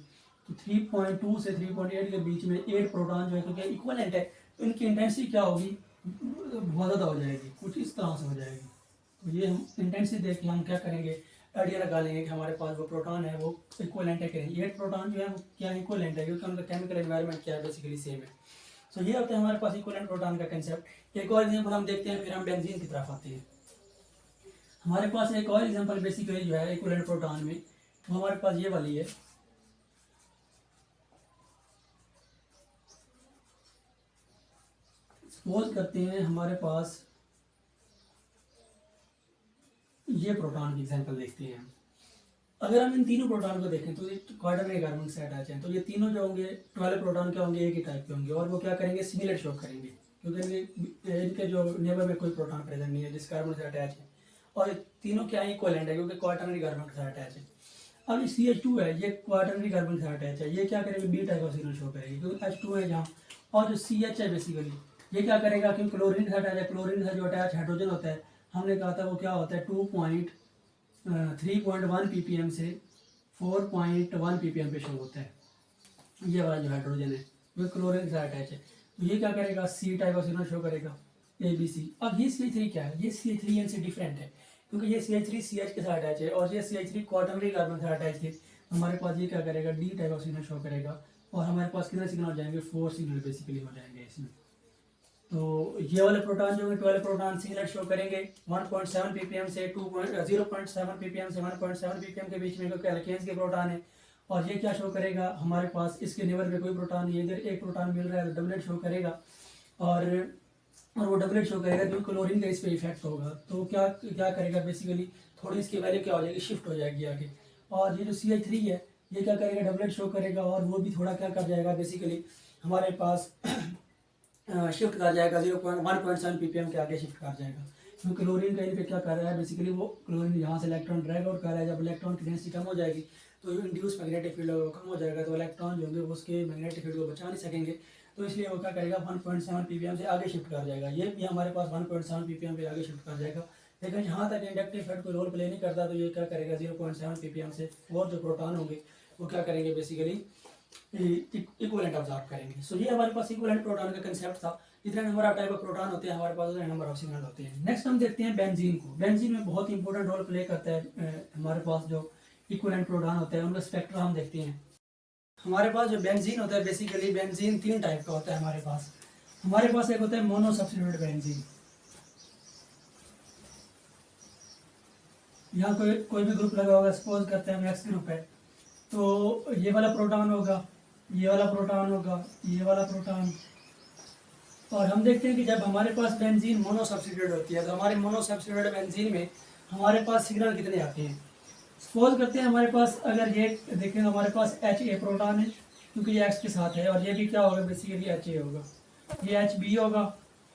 तो 3.2 से 3.8 के बीच में 8 प्रोटॉन जो है, क्योंकि इक्विवेलेंट है तो इनकी इंटेंसिटी क्या होगी, बहुत ज़्यादा हो जाएगी, कुछ इस तरह से हो जाएगी। तो ये हम इंटेंसिटी देख के हम क्या करेंगे, आइडिया लगा लेंगे कि हमारे पास वो प्रोटॉन है वो इक्विवेलेंट है कि नहीं। 8 प्रोटॉन जो है वो क्या इक्विवेलेंट है, क्योंकि उनका केमिकल एनवायरनमेंट क्या है, बेसिकली सेम है। सो ये होता है हमारे पास इक्विवेलेंट प्रोटॉन का कंसेप्ट। एक और एग्जांपल हम देखते हैं, फिर हम बेंजीन की तरफ आते हैं। हमारे पास एक और एग्जांपल बेसिकली जो है इक्विवेलेंट प्रोटॉन में, तो हमारे पास ये वाली है। सपोज करते हैं हमारे पास ये प्रोटॉन की एग्जांपल देखते हैं। अगर हम इन तीनों प्रोटॉन को देखें तो ये क्वार्टरनरी कार्बन से अटैच हैं, तो ये तीनों जो होंगे 12 प्रोटॉन क्या होंगे, एक ही टाइप के होंगे, और वो क्या करेंगे, सिमिलर शो करेंगे, क्योंकि इनके जो नेबर में कोई प्रोटॉन प्रेजेंट नहीं है जिस कार्बन से अटैच है, और ये तीनों क्या है, इक्विवेलेंट है, क्योंकि क्वार्टरनरी कार्बन के साथ अटैच है। अब CH2 है, ये क्वार्टरनरी कार्बन के साथ अटैच है, ये क्या करेंगे, B type of signal show करेगी, क्योंकि H2 है यहाँ, और जो CH है बेसिकली ये क्या करेगा, क्योंकि क्लोरीन के साथ अटैच है, क्लोरीन के साथ जो अटैच हाइड्रोजन होता है हमने कहा था वो क्या होता है 3.1 ppm से 4.1 ppm पे शो होता है। ये वाला जो हाइड्रोजन है वो क्लोरीन के साथ अटैच है, तो ये क्या करेगा C type of signal show करेगा ABC। अब ये CH3 क्या है, ये CH3 से डिफरेंट है क्योंकि ये CH3 CH के साथ अटैच है और ये CH3 क्वाटरनरी कार्बन के साथ अटैच है। हमारे पास ये क्या करेगा D type of signal show करेगा और हमारे पास कितने सिग्नल हो जाएंगे 4 सिग्नल बेसिकली हो जाएंगे इसमें। तो ये वाले प्रोटॉन जो है 12 प्रोटॉन सिग्नल शो करेंगे 1.7 ppm से 0.7 ppm से 1.7 ppm के बीच में, क्योंकि एल्केन्स के प्रोटॉन है। और ये क्या शो करेगा हमारे पास इसके नेबर में कोई प्रोटॉन नहीं है, इधर एक प्रोटॉन मिल रहा है तो डबलेट शो करेगा और वो डबलेट शो करेगा क्योंकि क्लोरीन का इस पर इफेक्ट होगा। तो क्या क्या करेगा बेसिकली थोड़ी इसकी वैल्यू क्या हो जाएगी शिफ्ट हो जाएगी आगे। और ये जो CH3 है ये क्या करेगा डबलेट शो करेगा और वो भी थोड़ा क्या कर जाएगा बेसिकली हमारे पास शिफ्ट कर जाएगा 1.7 ppm के आगे शिफ्ट कर जाएगा, क्योंकि क्लोरीन का इन पे क्या कर रहा है बेसिकली वो क्लोरीन यहाँ से इलेक्ट्रॉन ड्रैग आउट कर रहा है। जब इलेक्ट्रॉन की डेंसिटी कम हो जाएगी तो इंड्यूस मैग्नेटिक फील्ड कम हो जाएगा, तो इलेक्ट्रॉन जो होंगे वो उसके मैग्नेटिक फील्ड को बचा नहीं सकेंगे, तो इसलिए वो क्या करेगा 1.7 ppm से आगे शिफ्ट कर जाएगा। ये भी हमारे पास 1.7 ppm पे आगे शिफ्ट कर जाएगा, लेकिन जहाँ तक इंडक्टिव इफेक्ट कोई रोल प्ले नहीं करता, तो ये क्या करेगा 0.7 ppm से और जो प्रोटॉन होंगे वो क्या करेंगे बेसिकली इक्विवेलेंट ऑब्जर्व करेंगे। सो ये हमारे पास इक्विवेलेंट प्रोटॉन का कंसेप्ट था। जितने number of type of proton होते हैं हमारे पास उतने नंबर ऑफ सिग्नल होते हैं। नेक्स्ट हम देखते हैं बेंजीन को। बेंजीन में बहुत इंपॉर्टेंट रोल प्ले करता है हमारे पास जो इक्विवेलेंट प्रोटॉन होते हैं उनका स्पेक्ट्रा हम देखते हैं। हमारे पास जो बेंजीन होता है बेसिकली बेंजीन 3 टाइप का होता है हमारे पास। हमारे पास एक होता है मोनो सब्स्टिट्यूटेड बेंजीन, यहाँ कोई भी ग्रुप लगा होगा, सपोज करते हैं हम एक्स ग्रुप है, तो ये वाला प्रोटॉन होगा, ये वाला प्रोटॉन होगा, ये वाला प्रोटॉन। और हम देखते हैं कि जब हमारे पास बेंजीन मोनो सब्स्टिट्यूटेड होती है तो हमारे मोनो सब्स्टिट्यूटेड बेंजीन में हमारे पास सिग्नल कितने आते हैं। सपोज करते हैं हमारे पास अगर ये देखें हमारे पास HA प्रोटॉन है क्योंकि ये X के साथ है, और ये भी क्या होगा बेसिकली HA होगा, ये HB होगा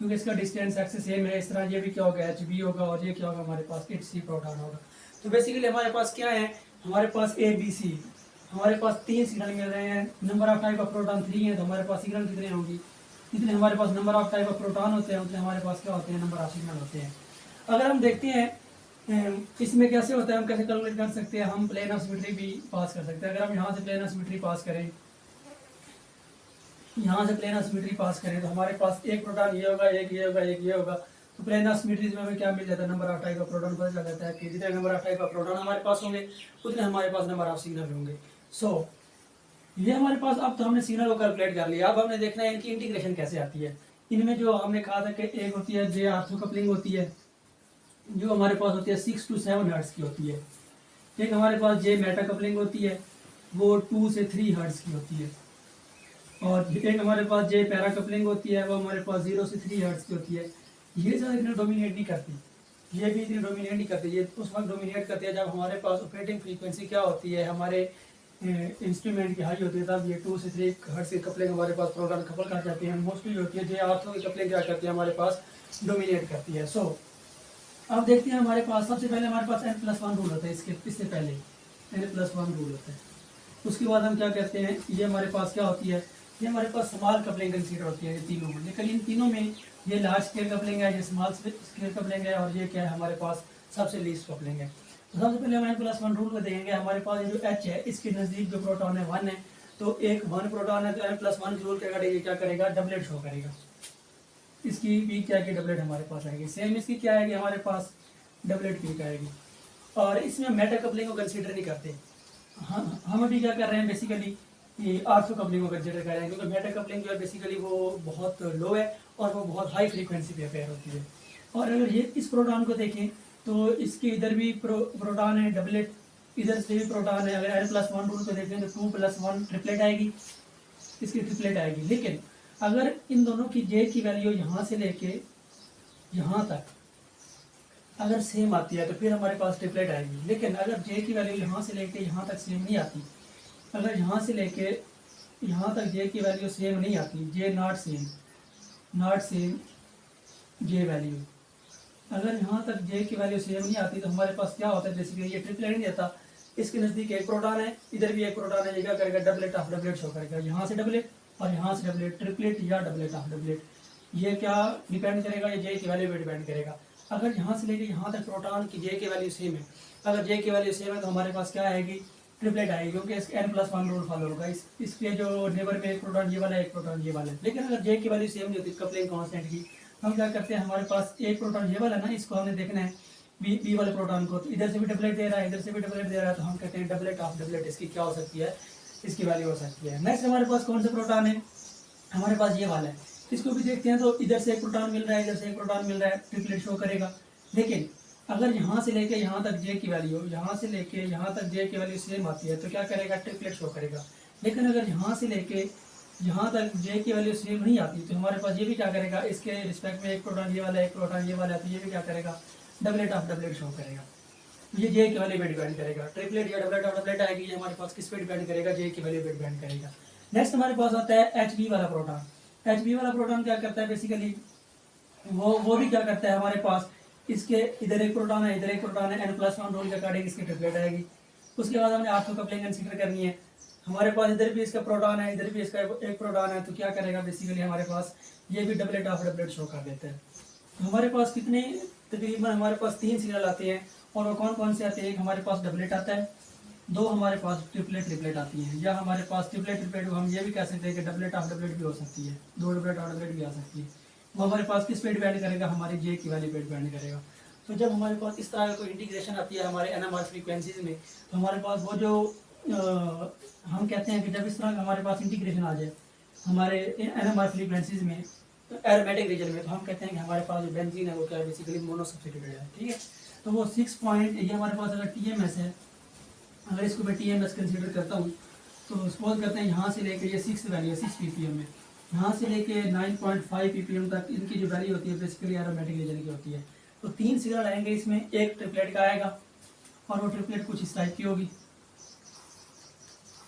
क्योंकि इसका डिस्टेंस X से सेम है। इस तरह ये भी क्या होगा HB होगा और ये क्या होगा हमारे पास HC प्रोटॉन होगा। तो बेसिकली हमारे पास क्या है, हमारे पास ABC, हमारे पास 3 सिग्नल मिल रहे हैं। Number of type of proton 3 है, तो हमारे पास सिग्नल कितने होंगी, जितने हमारे पास number of type of proton होते हैं उतने हमारे पास क्या होते हैं नंबर ऑफ सिग्नल होते हैं। अगर हम देखते हैं इसमें कैसे होता है, हम कैसे कैलकुलेट कर सकते हैं, हम प्लेन ऑफ सिमेट्री भी पास कर सकते हैं। अगर हम यहाँ से प्लेन ऑफ सिमेट्री पास करें, यहाँ से प्लेन ऑफ सिमेट्री पास करें तो हमारे पास एक प्रोटॉन ये होगा, एक ये होगा, एक ये होगा, तो प्लेन ऑफ सिमेट्री में हमें क्या मिल जाता है number of type of proton पता चल जाता है कि जितने number of type of proton हमारे पास होंगे उतने हमारे पास नंबर ऑफ सिग्नल होंगे। सो ये हमारे पास अब तो हमने सिग्नल को कैलकुलेट कर लिया। अब हमने देखना है इनकी इंटीग्रेशन कैसे आती है। इनमें जो हमने कहा था कि एक होती है जे आर्थो कपलिंग होती है जो हमारे पास होती है 6 to 7 हर्ट्ज की होती है। एक हमारे पास जे मेटा कपलिंग होती है वो 2 से 3 हर्ट्ज की होती है, और एक हमारे पास जे पैरा कपलिंग होती है वो हमारे पास 0 से 3 हर्ट्ज की होती है। ये ज़्यादा इतने डोमिनेट नहीं करती, ये भी इतनी डोमिनेट नहीं करती। ये उस वक्त डोमिनेट करती है जब हमारे पास ऑपरेटिंग फ्रीक्वेंसी क्या होती है हमारे इंस्ट्रूमेंट की हाई होती है, तब ये 2 से 3 हर्ट्ज की कपलिंग हमारे पास प्रोटॉन कपल कर जाती है। मोस्टली होती है जे आर्थो की कपलिंग क्या करती है हमारे पास डोमिनेट करती है। सो अब देखते हैं हमारे पास सबसे पहले हमारे पास n+1 रूल होता है, इससे पहले n+1 रूल होता है। उसके बाद हम क्या कहते हैं, ये हमारे पास क्या होती है, ये हमारे पास स्मॉल कपलिंग कंसीडर होती है ये तीनों में, लेकिन इन तीनों में ये लार्ज स्केल कपलिंग है, ये स्मॉल स्केल कपलिंग है, और ये क्या है हमारे पास सबसे लीस्ट कपलिंग है। तो सबसे पहले हम n+1 रूल को देखेंगे। हमारे पास ये जो H है इसके नज़दीक जो प्रोटॉन है 1 है, तो एक 1 प्रोटॉन है तो n+1 रूल क्या करेगा डबलेट शो करेगा। इसकी भी क्या है डबलेट हमारे पास आएगी। सेम इसकी क्या आएगी हमारे पास डबलेट पीक आएगी। और इसमें मेटा कपलिंग को कंसीडर नहीं करते, हम अभी क्या कर रहे हैं बेसिकली ये आर्थो कपलिंग को कंसीडर कर रहे हैं, क्योंकि मेटा कपलिंग जो है बेसिकली वो बहुत लो है और वो बहुत हाई फ्रीक्वेंसी पे अपेयर होती है। और अगर ये इस प्रोटॉन को देखें तो इसके इधर भी प्रोटॉन है डबलेट, इधर से भी प्रोटॉन है। अगर n+1 रूल को देखें तो 2+1 ट्रिपलेट आएगी, इसकी ट्रिपलेट आएगी। लेकिन अगर इन दोनों की जे की वैल्यू यहाँ से लेके यहाँ तक अगर सेम आती है तो फिर हमारे पास ट्रिपलेट आएगी। लेकिन अगर जे की वैल्यू यहाँ से लेके यहाँ तक सेम नहीं आती, अगर यहाँ से लेके यहाँ तक जे की वैल्यू सेम नहीं आती, जे नॉट सेम जे वैल्यू, अगर यहाँ तक जे की वैल्यू सेम नहीं आती तो हमारे पास क्या होता है बेसिकली ये ट्रिपलेट नहीं देता। इसके नज़दीक एक प्रोटॉन है, इधर भी एक प्रोटॉन है, ये क्या करेगा डबलेट ऑफ डबलेट शो करेगा। यहाँ से डबलेट और यहाँ से डबलेट, ट्रिपलेट या डबलेट ऑफ डबलेट, ये क्या डिपेंड करेगा, ये जे की वैल्यू पे डिपेंड करेगा। अगर यहाँ से लेके यहाँ तक प्रोटॉन की जे की वैल्यू सेम है, अगर जे की वैल्यू सेम है तो हमारे पास क्या आएगी, ट्रिपलेट आएगी, क्योंकि इसके n+1 रूल फॉलो होगा। इसके जो नेबर में एक प्रोटॉन ये वाला है, एक प्रोटॉन ये वाला है। लेकिन अगर जे की वैल्यू सेम नहीं होती कपलिंग कांस्टेंट की, हम क्या करते हैं, हमारे पास एक प्रोटॉन ये वाला ना, इसको हमने देखना है बी वाले प्रोटॉन को, तो इधर से भी डबलेट दे रहा है, इधर से भी डबलेट दे रहा है, तो हम कहते हैं डबलेट ऑफ डबलेट इसकी क्या हो सकती है, इसकी वैल्यू हो सकती है। नेक्स्ट हमारे पास कौन सा प्रोटॉन है, हमारे पास ये वाला है, इसको भी देखते हैं। तो इधर से एक प्रोटॉन मिल रहा है, इधर से एक प्रोटॉन मिल रहा है, ट्रिपलेट शो करेगा। लेकिन अगर यहाँ से लेके यहाँ तक जे की वैल्यू, यहाँ से लेके यहाँ तक जे की वैल्यू सेम आती है तो क्या करेगा, ट्रिपलेट शो करेगा। लेकिन अगर यहाँ से लेके यहाँ तक जे की वैल्यू सेम नहीं आती तो हमारे पास ये भी क्या करेगा, इसके रिस्पेक्ट में एक प्रोटॉन ये वाला है, एक प्रोटॉन ये वाला है, तो ये भी क्या करेगा, डबलेट ऑफ डबलेट शो करेगा। ये जे की वैल्यू पे डिपेंड करेगा, ट्रिपलेट या डबलेट ऑफ डबलेट आएगी, ये हमारे पास किस पे डिपेंड करेगा, जे की वैल्यू पे डिपेंड करेगा। नेक्स्ट हमारे पास आता है HB वाला प्रोटॉन। HB वाला प्रोटॉन क्या करता है, बेसिकली वो भी क्या करता है, हमारे पास इसके इधर एक प्रोटॉन है, इधर एक प्रोटॉन है, n+1 रूल के अकॉर्डिंग इसकी ट्रिपलेट आएगी। उसके बाद हमने ऑर्थो कपलिंग कंसीडर करनी है। हमारे पास इधर भी इसका प्रोटॉन है, इधर भी इसका एक प्रोटॉन है, तो क्या करेगा, बेसिकली हमारे पास ये भी डबलेट ऑफ डबलेट शो कर देते हैं। तो हमारे पास कितने, तकरीबन हमारे पास 3 सिग्नल आते हैं, और वो कौन कौन से आते हैं, एक हमारे पास डबलेट आता है, 2 हमारे पास ट्रिपलेट आती हैं, या हमारे पास ट्रिपलेट हम ये भी कह सकते हैं कि डबलेट ऑफ डबलेट भी हो सकती है, 2 डबलेट ऑफ डबलेट भी आ सकती है। वो हमारे पास किस पे डिपेंड करेगा, हमारी जे की वैल्यू पे डिपेंड करेगा। तो जब हमारे पास इस तरह का कोई इंटीग्रेशन आती है हमारे NMR फ्रीक्वेंसीज में, तो हमारे पास वो जो हम कहते हैं कि जब इस तरह का हमारे पास इंटीग्रेशन आ जाए हमारे NMR फ्रीक्वेंसीज में, तो एरोमेटिक रीजन में, तो हम कहते हैं कि हमारे पास जो बेंजीन है वो क्या है, बेसिकली मोनो सब्स्टिट्यूटेड है, ठीक है। तो वो 6 पॉइंट, ये हमारे पास अगर TMS है, अगर इसको मैं TMS कंसीडर करता हूँ, तो सपोज करते हैं यहाँ से लेके ये 6 वैल्यू है 6 ppm में, यहाँ से लेके 9.5 ppm तक इनकी जो वैल्यू होती है बेसिकली एरोमेटिक रीजन की होती है। तो 3 सिग्नल आएंगे इसमें, एक ट्रिपलेट का आएगा, और वो ट्रिपलेट कुछ इस टाइप की होगी,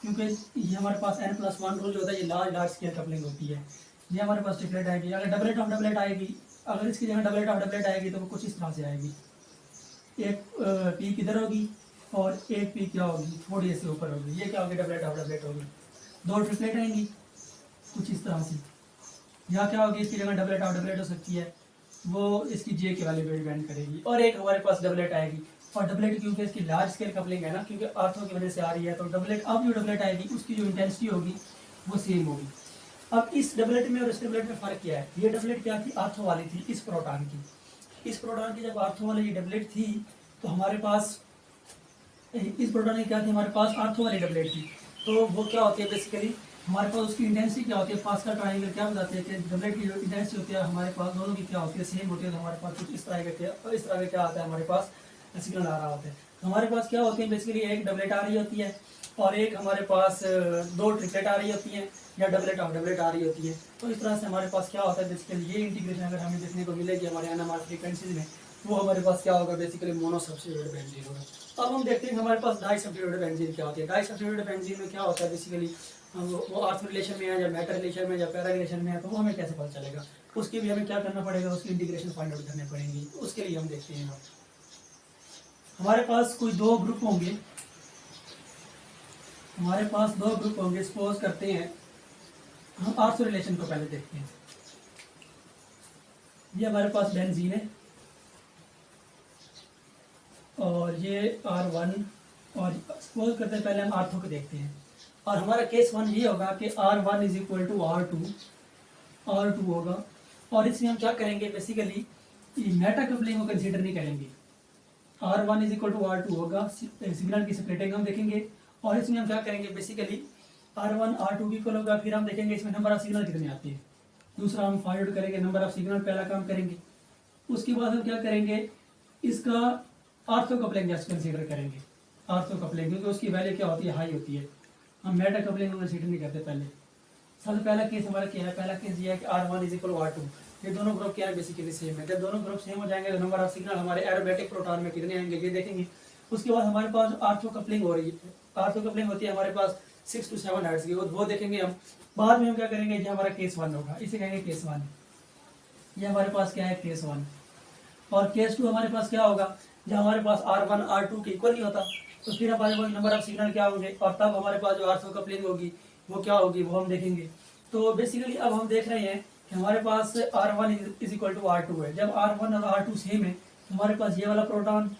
क्योंकि ये हमारे पास n+1 रूल जो होता है, ये लार्ज स्केल कपलिंग होती है। ये हमारे पास ट्रिपलेट आएगी। अगर डबलेट ऑफ डबलेट आएगी, अगर इसकी जगह डबलेट ऑफ डबलेट आएगी तो वो कुछ इस तरह से आएगी, एक पीक इधर होगी और एक पीक क्या होगी, थोड़ी ऐसे ऊपर होगी, ये क्या होगी, डबलेट ऑफ डबलेट होगी। 2 ट्रिपलेट आएंगी कुछ इस तरह से, या क्या होगी, इसकी जगह डबलेट ऑफ डबलेट हो सकती है, वो इसकी जे की वैल्यू पे डिपेंड करेगी। और एक हमारे पास डबलेट आएगी, और डबलेट क्योंकि इसकी लार्ज स्केल कपलिंग है ना, क्योंकि आर्थो की वजह से आ रही है, तो डबलेट, अब जो डबलेट आएगी उसकी जो इंटेंसिटी होगी वो सेम होगी। अब इस डबलेट में और इस डबलेट में फ़र्क क्या है, ये डबलेट क्या थी, आर्थो वाली थी इस प्रोटॉन की। इस प्रोटॉन की जब आर्थो वाली ये डबलेट थी तो हमारे पास, इस प्रोटॉन की क्या थी, हमारे पास आर्थो वाली डबलेट थी। तो वो क्या होती है, बेसिकली हमारे पास उसकी इंटेंसिटी क्या होती है, पास्कल ट्रायंगल क्या बताते हैं कि डबलेट की जो इंटेंसिटी होती है हमारे पास दोनों की क्या होती है, सेम होती है। तो हमारे पास कुछ इस तरह का इस तरह का क्या आता है, हमारे पास सिग्नल आ रहा होता है। तो हमारे पास क्या होती है, बेसिकली एक डबलेट आ रही होती है, और एक हमारे पास 2 ट्रिपलेट आ रही होती हैं, या डबलेट ऑफ डबलेट आ रही होती है। तो इस तरह से हमारे पास क्या होता है, बेसिकली ये इंटीग्रेशन अगर हमें देखने को मिलेगी हमारे NMR फ्रीक्वेंसीज में, वो हमारे पास क्या होगा, बेसिकली मोनो सब्स्टिट्यूटेड बेंजीन होगा। अब हम देखते हैं कि हमारे पास डाई सब्स्टिट्यूटेड बेंजीन क्या होती है। डाई सब्स्टिट्यूटेड बेंजीन में क्या होता है, बेसिकली वो आर्थो रिलेशन में है, या मेटल रिलेशन में, या पैरा रिलेशन में है, तो वो हमें कैसे पता चलेगा, उसकी भी हमें क्या करना पड़ेगा, उसकी इंटीग्रेशन फाइंड आउट करनी पड़ेगी। उसके लिए हम देखते हैं हमारे पास कोई 2 ग्रुप होंगे, हमारे पास 2 ग्रुप होंगे। सपोज करते हैं हम आर्थो रिलेशन को पहले देखते हैं। ये हमारे पास बेंजीन है, और ये R1, और सपोज करते हैं पहले हम आर्थो को देखते हैं, और हमारा केस 1 ये होगा कि R1 is equal to R2 होगा। और इसमें हम क्या करेंगे, बेसिकली मेटा कपलिंग को कंसीडर नहीं करेंगे। R1 is equal to R2 होगा, सिग्नल की स्प्लिटिंग हम देखेंगे, और इसमें हम क्या करेंगे, बेसिकली R1 R2 की इक्वल होगा। फिर हम देखेंगे इसमें नंबर ऑफ सिग्नल कितने आते हैं, दूसरा हम फाइंड आउट करेंगे नंबर ऑफ सिग्नल, पहला काम करेंगे। उसके बाद हम क्या करेंगे, इसका आर्थो कपलिंग जस्ट कंसीडर करेंगे। आर्थो कपलिंग क्योंकि उसकी वैल्यू क्या होती है, हाई होती है। हम मेटा कपलिंग को कंसीडर नहीं करते पहले। सबसे पहला केस हमारा क्या है, पहला केस ये है कि R1 इज इक्वल R2। ये दोनों ग्रुप क्या है, बेसिकली सेम है। जब दोनों ग्रुप सेम हो जाएंगे तो नंबर ऑफ सिग्नल हमारे एरोमेटिक प्रोटॉन में कितने आएंगे ये देखेंगे। उसके बाद हमारे पास आर्थो कपलिंग हो रही है, आर्थो कपलिंग होती है हमारे पास 6 to 7 हर्ट्ज की, वो देखेंगे हम। बाद में हम क्या करेंगे, ये हमारा केस 1 होगा, इसे कहेंगे केस 1। ये हमारे पास क्या है, केस 1। और केस 2 हमारे पास क्या होगा, जब हमारे पास R1 R2 के इक्वल नहीं होता, तो फिर हमारे पास नंबर ऑफ सिग्नल क्या होंगे, और तब हमारे पास जो आर्थो कपलिंग होगी वो क्या होगी, वो हम देखेंगे। तो बेसिकली अब हम देख रहे हैं कि हमारे पास R1 is equal to R2 है। जब R1 और R2 सेम है तो हमारे पास ये वाला प्रोटॉन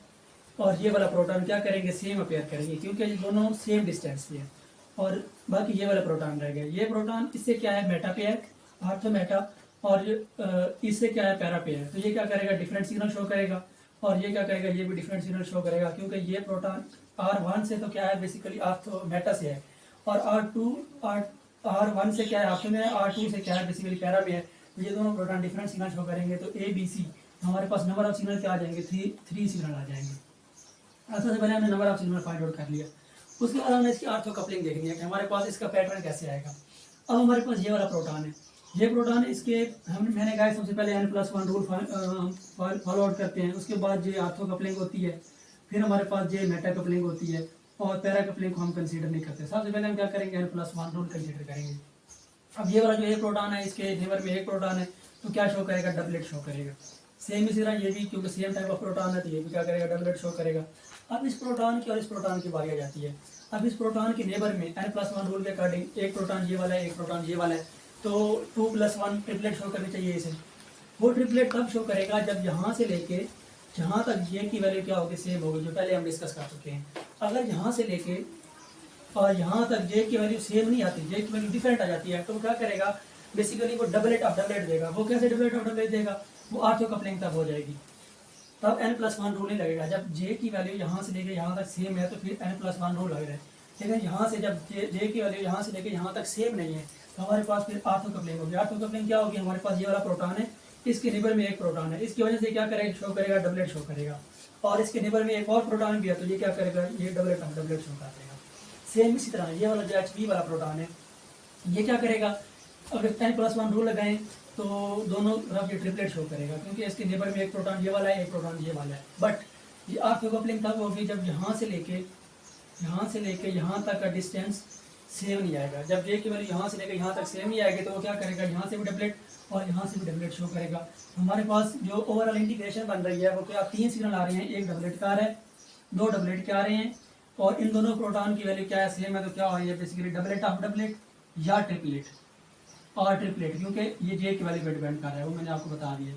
और ये वाला प्रोटॉन क्या करेंगे, सेम अपेयर करेंगे, क्योंकि ये दोनों सेम डिस्टेंस पे है। और बाकी ये वाला प्रोटॉन रह गया, ये प्रोटॉन इससे क्या है, मेटा पेयर, आर्थो मेटा, और इससे क्या है, पैरा पेयर। तो ये क्या करेगा, डिफरेंट सिग्नल शो करेगा, और ये क्या करेगा, ये भी डिफरेंट सिग्नल शो करेगा, क्योंकि ये प्रोटॉन R1 से तो क्या है, बेसिकली आर्थो मेटा से है, और R1 से क्या है, आर्थो में है, R2 से क्या है, बेसिकली पैरा में है। तो ये दोनों प्रोटॉन डिफरेंट सिग्नल शो करेंगे। तो ABC हमारे पास नंबर ऑफ सिग्नल क्या आ जाएंगे, थ्री सिग्नल आ जाएंगे। सबसे पहले हमने number of signal find out कर लिया। उसके बाद हमने इसकी आर्थो कपलिंग देखनी है कि हमारे पास इसका पैटर्न कैसे आएगा। अब हमारे पास ये वाला प्रोटॉन है, ये प्रोटॉन इसके मैंने कहा सबसे पहले N+1 रूल फॉलो आउट करते हैं, उसके बाद ये आर्थो कपलिंग होती है, फिर हमारे पास ये मेटा कपलिंग होती है, और पैरा कपलिंग को हम कंसीडर नहीं करते। सबसे पहले हम क्या करेंगे, N+1 रूल कंसीडर करेंगे। अब ये वाला जो एक प्रोटॉन है, इसके नेबर में एक प्रोटॉन है, तो क्या शो करेगा, डबलेट शो करेगा। सेम इसी तरह ये भी, क्योंकि सेम टाइप ऑफ प्रोटॉन है, तो ये भी क्या करेगा, डबलेट शो करेगा। अब इस प्रोटॉन की और इस प्रोटॉन की बारी आ जाती है। अब इस प्रोटॉन के नेबर में N+1 रूल के अकॉर्डिंग एक प्रोटॉन ये वाला है, एक प्रोटॉन ये वाला है, तो 2+1 ट्रिपलेट शो करनी चाहिए इसे। वो ट्रिपलेट तब शो करेगा जब यहाँ से लेके जहाँ तक ये की वैल्यू क्या होगी, सेम होगी, जो पहले हम डिस्कस कर चुके हैं। अगर यहाँ से लेके और यहाँ तक जे की वैल्यू सेम नहीं आती, जे की वैल्यू डिफरेंट आ जाती है, तो वो क्या करेगा, बेसिकली वो डबलेट ऑफ डबलेट देगा। वो कैसे डबलेट ऑफ डबलेट देगा, वो आर्थो कपलिंग तब हो जाएगी, तब N+1 रूल नहीं लगेगा। जब जे की वैल्यू यहाँ से लेके यहाँ तक सेम है, तो फिर N+1 रूल लग रहा है। लेकिन यहाँ से जब जे की वैल्यू यहाँ से लेके यहाँ तक सेम नहीं है, तो हमारे पास फिर आर्थो कपलिंग होगी। आर्थो कपलिंग क्या होगी, हमारे पास ये वाला प्रोटॉन है, इसके नेबर में एक प्रोटॉन है, इसकी वजह से क्या करेगा, शो करेगा, डबलेट शो करेगा। और इसके नेबर में एक और प्रोटॉन भी है, तो ये क्या करेगा, ये डबलेट ऑफ डबलेट शो कर देगा। सेम इसी तरह ये वाला जो HB वाला प्रोटॉन है, ये क्या करेगा, अगर N+1 रूल लगाएं तो दोनों तरफ ये ट्रिपलेट शो करेगा, क्योंकि इसके नेबर में एक प्रोटॉन ये वाला है, एक प्रोटॉन ये वाला है। बट ये आर्थो कपलिंग तब होगी जब यहाँ से लेके यहाँ तक का डिस्टेंस सेम नहीं आएगा। जब जे की वैल्यू यहाँ से लेकर यहाँ तक सेम ही आएगी, तो वो क्या करेगा, यहाँ से भी डबलेट और यहाँ से भी डबलेट शो करेगा। हमारे पास जो ओवरऑल इंटीग्रेशन बन रही है, वो क्या, 3 सिग्नल आ रहे हैं, एक डबलेट का आ रहा है, 2 डबलेट के आ रहे हैं, और इन दोनों प्रोटॉन की वैल्यू क्या है, सेम है। तो क्या हो रही है, बेसिकली डबलेट ऑफ डबलेट या ट्रिपलेट, और ट्रिपलेट, क्योंकि ये जे की वैल्यू पर डिपेंड कर रहा है, वो मैंने आपको बता दिया।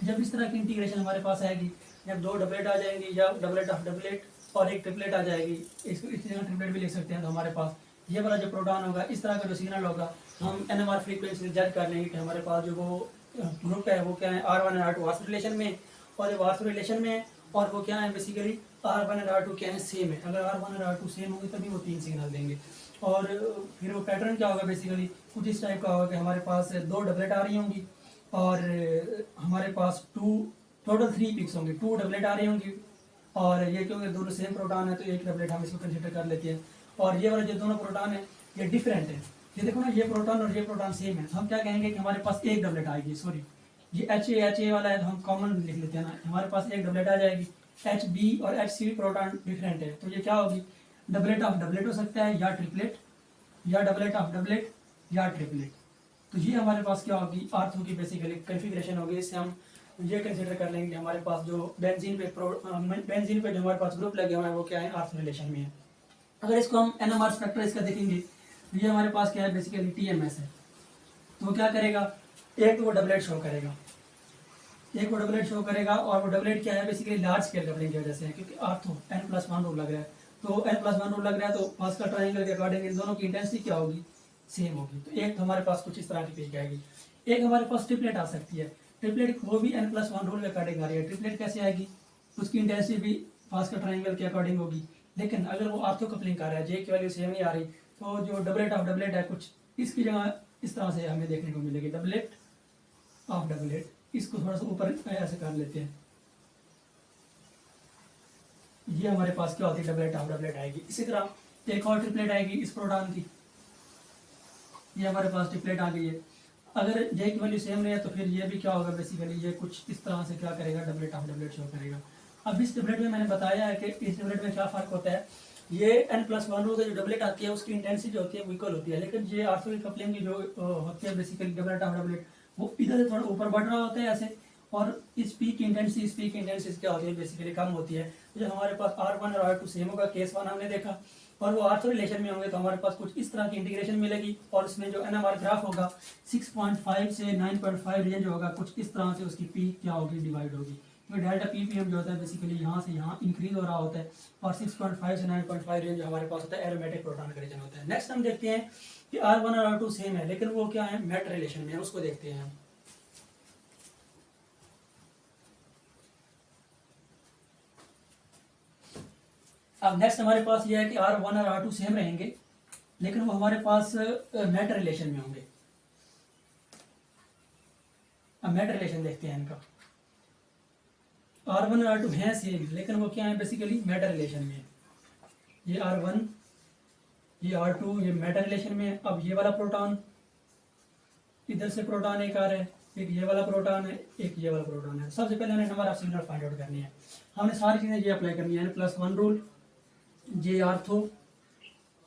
जब इस तरह की इंटीग्रेशन हमारे पास आएगी, जब 2 डबलेट आ जाएंगी या डबलेट ऑफ डबलेट और एक ट्रिपलेट आ जाएगी, इसको इस तरह ट्रिपलेट भी लिख सकते हैं, तो हमारे पास ये वाला जो प्रोटॉन होगा, इस तरह का जो सिग्नल होगा, हम NMR फ्रीक्वेंसी जज कर लेंगे कि हमारे पास जो वो ग्रुप है वो क्या है, R1 और R2 वास्तव रिलेशन में, और ये वास्तव रिलेशन में है, और वो क्या है, बेसिकली R1 और R2 क्या है, सेम है। अगर R1 और R2 सेम होंगे तभी वो 3 सिग्नल देंगे। और फिर वो पैटर्न क्या होगा, बेसिकली कुछ इस टाइप का होगा कि हमारे पास 2 डबलेट आ रही होंगी, और हमारे पास टोटल 3 पिक्स होंगे, 2 डबलेट आ रही होंगी, और ये क्योंकि दोनों सेम प्रोटॉन है, तो एक डबलेट हम इसको कंसिडर कर लेते हैं। और ये वाला जो दोनों प्रोटॉन है, ये डिफरेंट है। ये देखो ना, ये प्रोटॉन और ये प्रोटॉन सेम है, तो हम क्या कहेंगे कि हमारे पास एक डबलेट आएगी। सॉरी, ये HA वाला है, तो हम कॉमन लिख लेते हैं ना, हमारे पास एक डबलेट आ जाएगी। HB और HC प्रोटॉन डिफरेंट है, तो ये क्या होगी, डबलेट ऑफ डबलेट हो सकता है, या ट्रिपलेट, या डबलेट ऑफ डबलेट, या ट्रिपलेट। तो ये हमारे पास क्या होगी, आर्थो की बेसिकली कन्फिग्रेशन होगी। इससे हम ये कंसिडर कर लेंगे हमारे पास जो बेंजीन पे जो हमारे पास ग्रुप लगे हुए हैं, वो क्या है, आर्थो रिलेशन में है। अगर इसको हम NMR स्पेक्टर इसका देखेंगे, तो ये हमारे पास क्या है, बेसिकली TMS है। तो वो क्या करेगा, एक तो वो डबलेट शो करेगा, और वो डबलेट क्या है, बेसिकली लार्ज स्केल कपलिंग की वजह से है, क्योंकि आर्थो N+1 रूल लग रहा है। तो N+1 रूल लग रहा है, तो पास्कल ट्रायंगल के अकॉर्डिंग इन दोनों की इंटेंसिटी क्या होगी, सेम होगी। तो एक तो हमारे पास कुछ इस तरह की पेज आएगी। एक हमारे पास ट्रिपलेट आ सकती है, ट्रिपलेट वो भी N+1 रूल के अकॉर्डिंग आ रही है। ट्रिपलेट कैसे आएगी, उसकी इंटेंसिटी भी पास्कल ट्रायंगल के अकॉर्डिंग होगी। लेकिन अगर वो आर्थो कपलिंग कर रहा है, जे की वैल्यू सेम नहीं आ रही, तो जो डबलेट ऑफ डबलेट है, कुछ इसकी जगह इस तरह से हमें देखने को मिलेगी, डबलेट ऑफ डबलेट। इसको थोड़ा सा ऊपर ऐसे कर लेते हैं, ये हमारे पास क्या होती है, डबलेट ऑफ डबलेट आएगी। इसी तरह एक और ट्रिपलेट आएगी इस प्रोटॉन की, ये हमारे पास ट्रिपलेट आ गई है। अगर जे की वैल्यू सेम नहीं है, तो फिर ये भी क्या होगा, बेसिकली ये कुछ इस तरह से क्या करेगा, डबलेट ऑफ डबलेट शो करेगा। अब इस डबलेट में मैंने बताया है कि इस डबलेट में क्या फ़र्क होता है। ये N+1 रूल से जो डबलेट आती है, उसकी इंटेंसिटी जो होती है वो इक्वल होती है, लेकिन ये आर्थो की कपलिंग की जो होती है, बेसिकली डबलेट ऑफ डबलेट, वो इधर से थोड़ा ऊपर बढ़ रहा होता है ऐसे, और इस पीक इंटेंसिटी क्या होती है, बेसिकली कम होती है। तो जब हमारे पास R1 और R2 सेम होगा, केस 1 हमने देखा, और वो आर्थो रिलेशन में होंगे, तो हमारे पास कुछ इस तरह की इंटीग्रेशन मिलेगी। और इसमें जो NMR ग्राफ होगा, 6.5 से 9.5 रेंज होगा, कुछ इस तरह से उसकी पीक क्या होगी, डिवाइड होगी। तो डेल्टा पीपीएम जो होता है बेसिकली यहाँ से यहाँ इंक्रीज हो रहा होता है और 6.5 से 9.5 रेंज हमारे पास होता है एरोमेटिक प्रोटॉन का रीजन होता है। नेक्स्ट हम देखते हैं कि R1 और R2 सेम है लेकिन वो क्या है, मेट रिलेशन में है, उसको देखते हैं हम। अब नेक्स्ट हमारे पास ये है कि R1 और R2 सेम रहेंगे लेकिन वो हमारे पास मेट रिलेशन में होंगे। अब मेट रिलेशन देखते हैं इनका। R1 और R2 हैं सेम लेकिन वो क्या है बेसिकली मेट रिलेशन में। ये R1 ये R2 ये मेट रिलेशन में है। अब ये वाला प्रोटॉन, इधर से प्रोटॉन एक आ रहा है, एक ये वाला प्रोटॉन है, एक ये वाला प्रोटॉन है। सबसे पहले हमें number of signal find out करनी है। हमने सारी चीज़ें ये अप्लाई करनी है, +1 रूल, जे आर्थो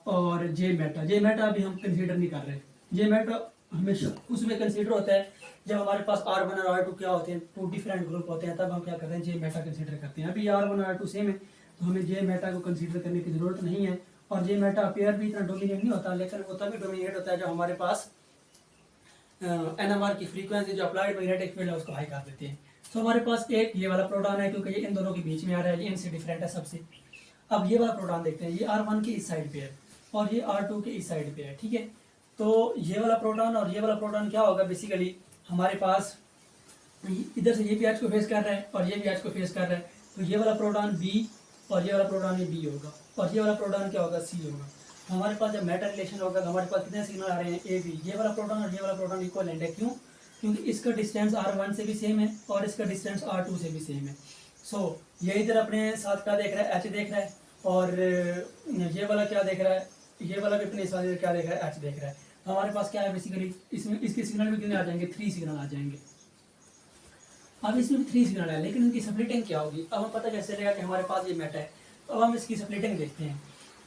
और जे मेटा। जे मेटा अभी हम कंसीडर नहीं कर रहे। जे मेटा हमेशा उसमें कंसीडर होता है जब हमारे पास R1 और R2 क्या होते हैं, 2 डिफरेंट ग्रुप होते हैं, तब हम क्या करते हैं, जे मेटा कंसीडर करते हैं। अभी R1 और R2 सेम है तो हमें जे मेटा को कंसीडर करने की जरूरत नहीं है। और जे मेटा पेयर भी इतना डोमिनेट नहीं होता लेकिन वो तभी डोमिनेट होता है जब हमारे पास NMR की फ्रीक्वेंसी जो अप्लाइड मैग्नेटिक फील्ड है उसको हाई कर देते हैं। तो हमारे पास एक ये वाला प्रोटॉन है क्योंकि ये इन दोनों के बीच में आ रहा है, ये इनसे डिफरेंट है सबसे। अब ये वाला प्रोटॉन देखते हैं, ये R1 के इस साइड पे है और ये R2 के इस साइड पे है, ठीक है। तो ये वाला प्रोटॉन और ये वाला प्रोटॉन क्या होगा बेसिकली, हमारे पास इधर से ये भी एच को फेस कर रहा है और ये भी एच को फेस कर रहा है, तो ये वाला प्रोटॉन बी और ये वाला प्रोटॉन ये बी होगा और ये वाला प्रोटॉन क्या होगा, सी होगा। तो हमारे पास जब मेटा रिलेशन होगा तो हमारे पास कितने सिग्नल आ रहे हैं, ए बी। ये वाला प्रोटॉन और ये वाला प्रोटॉन इक्वलेंट है, क्यों, क्योंकि इसका डिस्टेंस R1 से भी सेम है और इसका डिस्टेंस R2 से भी सेम है। सो ये इधर अपने साथ क्या देख रहा है, एच देख रहा है, और ये वाला क्या देख रहा है, ये वाला भी अपने साथ क्या देख रहा है, एच देख रहा है। तो हमारे पास क्या है बेसिकली, इसमें इसके सिग्नल भी कितने आ जाएंगे, 3 सिग्नल आ जाएंगे। अब इसमें भी 3 सिग्नल है लेकिन इनकी स्प्लिटिंग क्या होगी, अब हम पता कैसे चलेगा कि हमारे पास ये मेटा है। तो अब हम इसकी स्प्लिटिंग देखते हैं।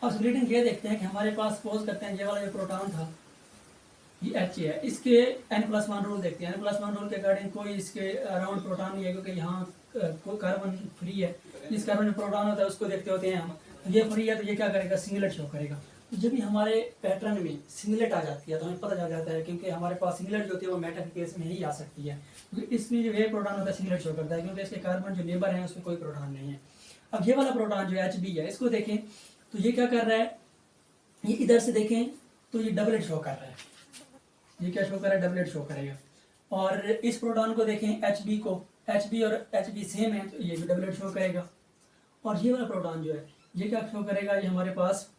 अब स्प्लिटिंग ये देखते हैं कि हमारे पास सपोज करते हैं ये वाला जो प्रोटॉन था ये एच है, इसके n+1 रूल देखते हैं। n+1 रूल के अकॉर्डिंग कोई इसके अराउंड प्रोटॉन नहीं है क्योंकि यहाँ कोई कार्बन फ्री है। जिस कार्बन में प्रोटॉन होता है उसको देखते होते हैं हम, ये फ्री है तो ये क्या करेगा, सिंगलेट शो करेगा। तो जब भी हमारे पैटर्न में सिंगलेट आ जाती है तो हमें पता चल जाता है, क्योंकि हमारे पास सिंगलेट जो होती है वो मेटा के केस में ही आ सकती है, क्योंकि इसमें जो ये प्रोटॉन होता है सिंगलेट शो करता है क्योंकि इसके कार्बन जो नेबर है उसमें कोई प्रोटॉन नहीं है। अब ये वाला प्रोटॉन जो HB है इसको देखें तो ये क्या कर रहा है, ये इधर से देखें तो ये डबलेट शो कर रहा है, ये क्या शो कर रहा है, डबलेट शो करेगा। और इस प्रोटॉन को देखें HB को, HB और HB सेम है तो ये भी डबलेट शो करेगा। और ये वाला प्रोटॉन जो है ये क्या शो करेगा, ये हमारे पास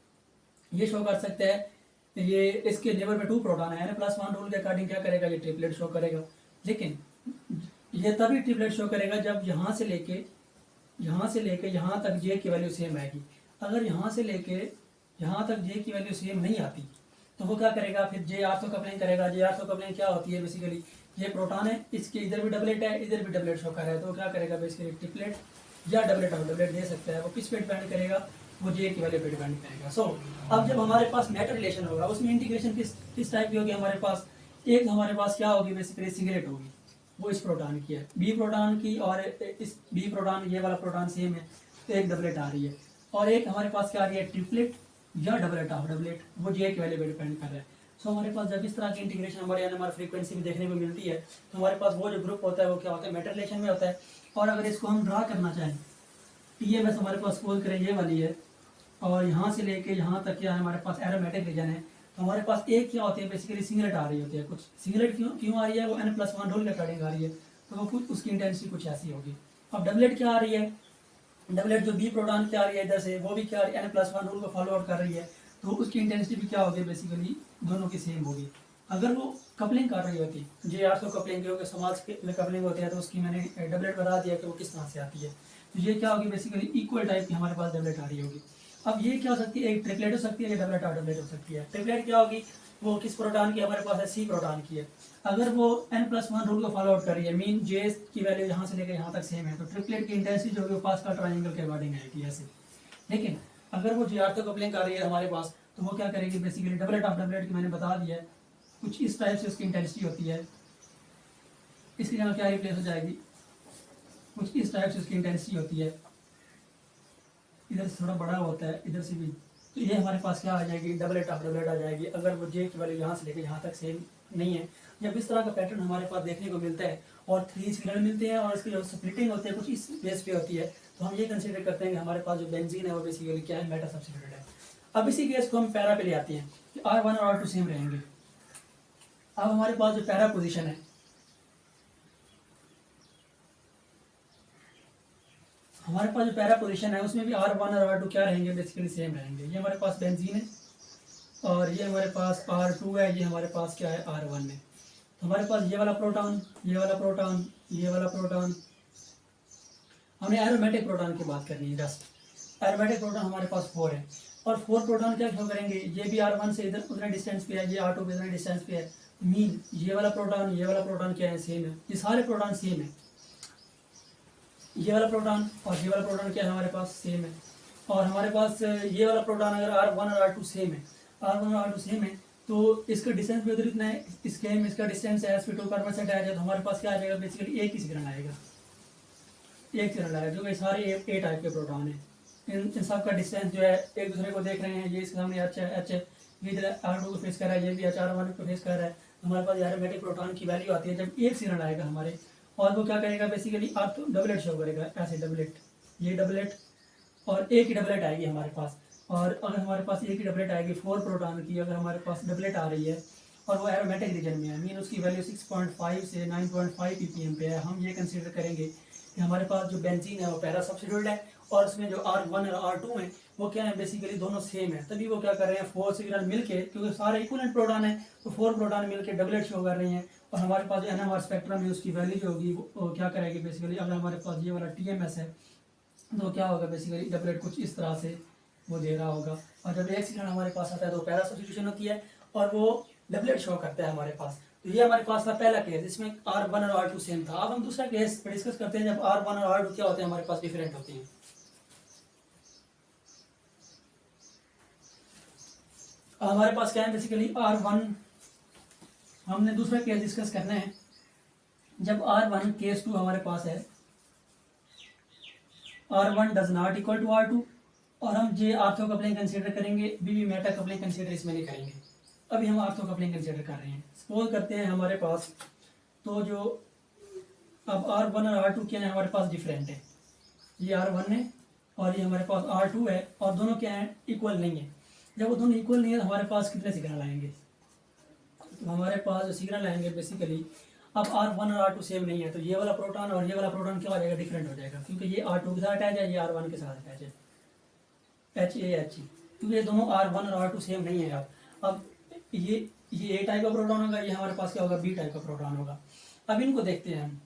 ये शो कर सकता है, ये इसके नेबर में 2 प्रोटॉन है, n+1 रूल के अकॉर्डिंग क्या करेगा, ये ट्रिपलेट शो करेगा। लेकिन ये तभी ट्रिपलेट शो करेगा जब यहाँ से लेके यहाँ तक जे की वैल्यू सेम आएगी। अगर यहाँ से लेके यहाँ तक जे की वैल्यू सेम नहीं आती तो वो क्या करेगा, फिर जे आर्थो कपलिंग करेगा। जे आर्थो कपलिंग क्या होती है बेसिकली, ये प्रोटॉन है, इसके इधर भी डबलेट है, इधर भी डबलेट शो कर रहा है, तो वो क्या करेगा बेसिकली ट्रिपलेट या डबलेट और डबलेट दे सकता है। वो किस पे डिपेंड करेगा, वो जे की वैल्यू पे डिपेंड करेगा। सो अब जब हमारे पास मेटा रिलेशन होगा उसमें इंटीग्रेशन किस टाइप की होगी, हमारे पास एक हमारे पास क्या होगी बेसिकली सिंगलेट होगी, वो इस प्रोटॉन की है, बी प्रोटॉन की, और इस बी प्रोटॉन ये वाला प्रोटॉन सेम है तो एक डबलेट आ रही है, और एक हमारे पास क्या आ रही है ट्रिपलेट या डबलेट ऑफ डबलेट, वो जे की वैल्यू पे डिपेंड कर रहा है। सो हमारे पास जब इस तरह की इंटीग्रेशन हमारे NMR फ्रीक्वेंसी में देखने को मिलती है तो हमारे पास वो जो ग्रुप होता है वो क्या होता है, मेटा रिलेशन में होता है। और अगर इसको हम ड्रा करना चाहें, TMS हमारे पास सपोज करें ये वाली है और यहाँ से लेके यहाँ तक क्या है हमारे पास एरोमेटिक रीजन है, तो हमारे पास एक क्या होती है बेसिकली सिंगलेट आ रही होती है। कुछ सिंगलेट क्यों आ रही है, वो n+1 रूल के अकॉर्डिंग आ रही है, तो वो कुछ उसकी इंटेंसिटी कुछ ऐसी होगी। अब डबलेट क्या आ रही है, डबलेट जो बी प्रोटॉन क्या आ रही है इधर से, वो भी क्या n+1 रूल को फॉलो आउट कर रही है, तो उसकी इंटेंसिटी भी क्या होगी बेसिकली दोनों की सेम होगी। अगर वो कपलिंग कर रही होती, जे आर्थो कपलिंग क्योंकि समाज में कपलिंग होती है तो उसकी मैंने डबलेट बता दिया कि वो किस तरह से आती है। तो ये क्या होगी बेसिकली इक्वल टाइप की हमारे पास डबलेट आ रही होगी। अब ये क्या हो सकती है, एक ट्रिपलेट हो सकती है, या डबलेट और डबलेट हो सकती है। ट्रिपलेट क्या होगी, वो किस प्रोटॉन की हमारे पास है, सी प्रोटॉन की है। अगर वो n+1 रूल को फॉलो आउट कर रही है, मीन जे की वैल्यू यहाँ से लेकर यहाँ तक सेम है, तो ट्रिपलेट की इंटेंसिटी जो होगी वो पास्कल ट्रायंगल के अकॉर्डिंग आएगी ऐसे। लेकिन अगर वो जे आर्थो कपलिंग कर रही है हमारे पास तो वो क्या करेगी बेसिकली डबलेट ऑफ डबलेट की मैंने बता दिया है, कुछ इस टाइप से उसकी इंटेंसिटी होती है, इसकी जगह क्या रिप्लेस हो जाएगी, कुछ इस टाइप से उसकी इंटेंसिटी होती है, इधर से थोड़ा बड़ा होता है इधर से भी, तो ये हमारे पास क्या आ जाएगी, डबलेट ऑफ डबलेट आ जाएगी। अगर वो जे की वैल्यू यहाँ से लेकर यहाँ तक सेम नहीं है, जब इस तरह का पैटर्न हमारे पास देखने को मिलता है और 3 सिग्नल मिलते हैं और इसकी जो स्प्लिटिंग होती है कुछ इस बेस पे होती है, तो हम ये कंसिडर करते हैं कि हमारे पास जो बेंजीन है वो बेसिकली क्या है, मेटा सब्स्टिट्यूटेड है। अब इसी केस को हम पैरा पे ले आते हैं कि R1 और R2 सेम रहेंगे। अब हमारे पास जो पैरा पोजीशन है, हमारे पास जो पैरा पोजीशन है उसमें भी R1 और R2 क्या रहेंगे, बेसिकली सेम रहेंगे। ये हमारे पास बेंजीन है और ये हमारे पास R2 है, ये हमारे पास क्या है, R1 है। तो हमारे पास ये वाला प्रोटॉन, ये वाला प्रोटॉन, ये वाला प्रोटॉन, हमने एरोमेटिक प्रोटॉन की बात करनी है। जस्ट एरोमेटिक प्रोटॉन हमारे पास 4 है और 4 प्रोटॉन क्या शो करेंगे, ये भी R1 से इधर उतने डिस्टेंस पे है, ये R2 पे इतने डिस्टेंस पे है। मीन ये वाला प्रोटॉन क्या है, सेम है। ये सारे प्रोटॉन सेम है, ये वाला प्रोटॉन और ये वाला प्रोटॉन क्या है, हमारे पास सेम है। और हमारे पास ये वाला प्रोटॉन अगर R1 और R2 सेम है, R1 और R2 सेम है, तो इसका डिस्टेंस भी उधर इतना है, इसका डिस्टेंस है sp2 कार्बन से अटैच है, तो हमारे पास क्या आ जाएगा, बेसिकली एक ही सिग्नल आएगा, एक सिग्नल आएगा, जो कि सारे ए टाइप के प्रोटॉन है। इन सब का डिस्टेंस जो है एक दूसरे को देख रहे हैं, ये इसके सामने एच है, ये इधर R2 को फेस कर रहा है, ये भी R1 को फेस कर रहा है। हमारे पास एरोमेटिक प्रोटॉन की वैल्यू आती है जब एक सिग्नल आएगा हमारे, और वो क्या करेगा, बेसिकली आप तो डबलेट शो करेगा, ऐसे डबलेट, ये डबलेट और एक ही डबलेट आएगी हमारे पास। और अगर हमारे पास एक ही डबलेट आएगी 4 प्रोटॉन की, अगर हमारे पास डबलेट आ रही है और वो एरोमेटिक रीजन में है, मीन उसकी वैल्यू 6.5 से 9.5 ppm पे है, हम ये कंसीडर करेंगे कि हमारे पास जो बेंजीन है वो पैरा सब्स्टिट्यूटेड है और उसमें जो R1 और R2 है वो क्या है, बेसिकली दोनों सेम है। तभी वो क्या कर रहे हैं, 4 सिग्नल मिलके, क्योंकि सारे इक्वलेंट प्रोटॉन है तो 4 प्रोटॉन मिलके डबलेट शो कर रहे हैं। और हमारे पास जो NMR स्पेक्ट्रम है उसकी वैल्यू जो होगी वो क्या करेगी, बेसिकली अगर हमारे पास ये वाला TMS है तो क्या होगा, बेसिकली डबलेट कुछ इस तरह से वो दे रहा होगा। और जब एक सिग्नल हमारे पास आता है तो पैरा सब्स्टिट्यूशन होती है और वो डबलेट शो करता है हमारे पास। तो ये हमारे पास था पहला केस, इसमें R1 और R2 सेम था। अब हम दूसरा केस डिस्कस करते हैं जब R1 और R2 क्या होते हैं, हमारे पास डिफरेंट होते हैं। हमारे पास क्या है, बेसिकली R1, हमने दूसरा केस डिस्कस करना है जब R1 केस 2 हमारे पास है, R1 does not equal to R2, और हम जे आर्थो कपलिंग कंसीडर करेंगे, बी मेटा कपलिंग कंसीडर इसमें नहीं करेंगे। अभी हम आर्थो कपलिंग कंसीडर कर रहे हैं। सपोज करते हैं हमारे पास, तो जो अब R1 और R2 क्या है, हमारे पास डिफरेंट है, ये R1 है और ये हमारे पास R2 है और दोनों क्या है, इक्वल नहीं है। जब वो दोनों इक्वल नहीं है तो हमारे पास कितने सिग्नल आएंगे, तो हमारे पास जो सिग्नल आएंगे बेसिकली, अब R1 और R2 सेम नहीं है तो ये वाला प्रोटॉन और ये वाला प्रोटॉन क्या हो जाएगा, डिफरेंट हो जाएगा, क्योंकि ये R2 के साथ अटैच है, ये R1 के साथ अटैच है, HAHE, क्योंकि ये दोनों R1 और R2 सेम नहीं है। अब ये ए टाइप का प्रोटॉन होगा, ये हमारे पास क्या होगा, बी टाइप का प्रोटॉन होगा। अब इनको देखते हैं हम,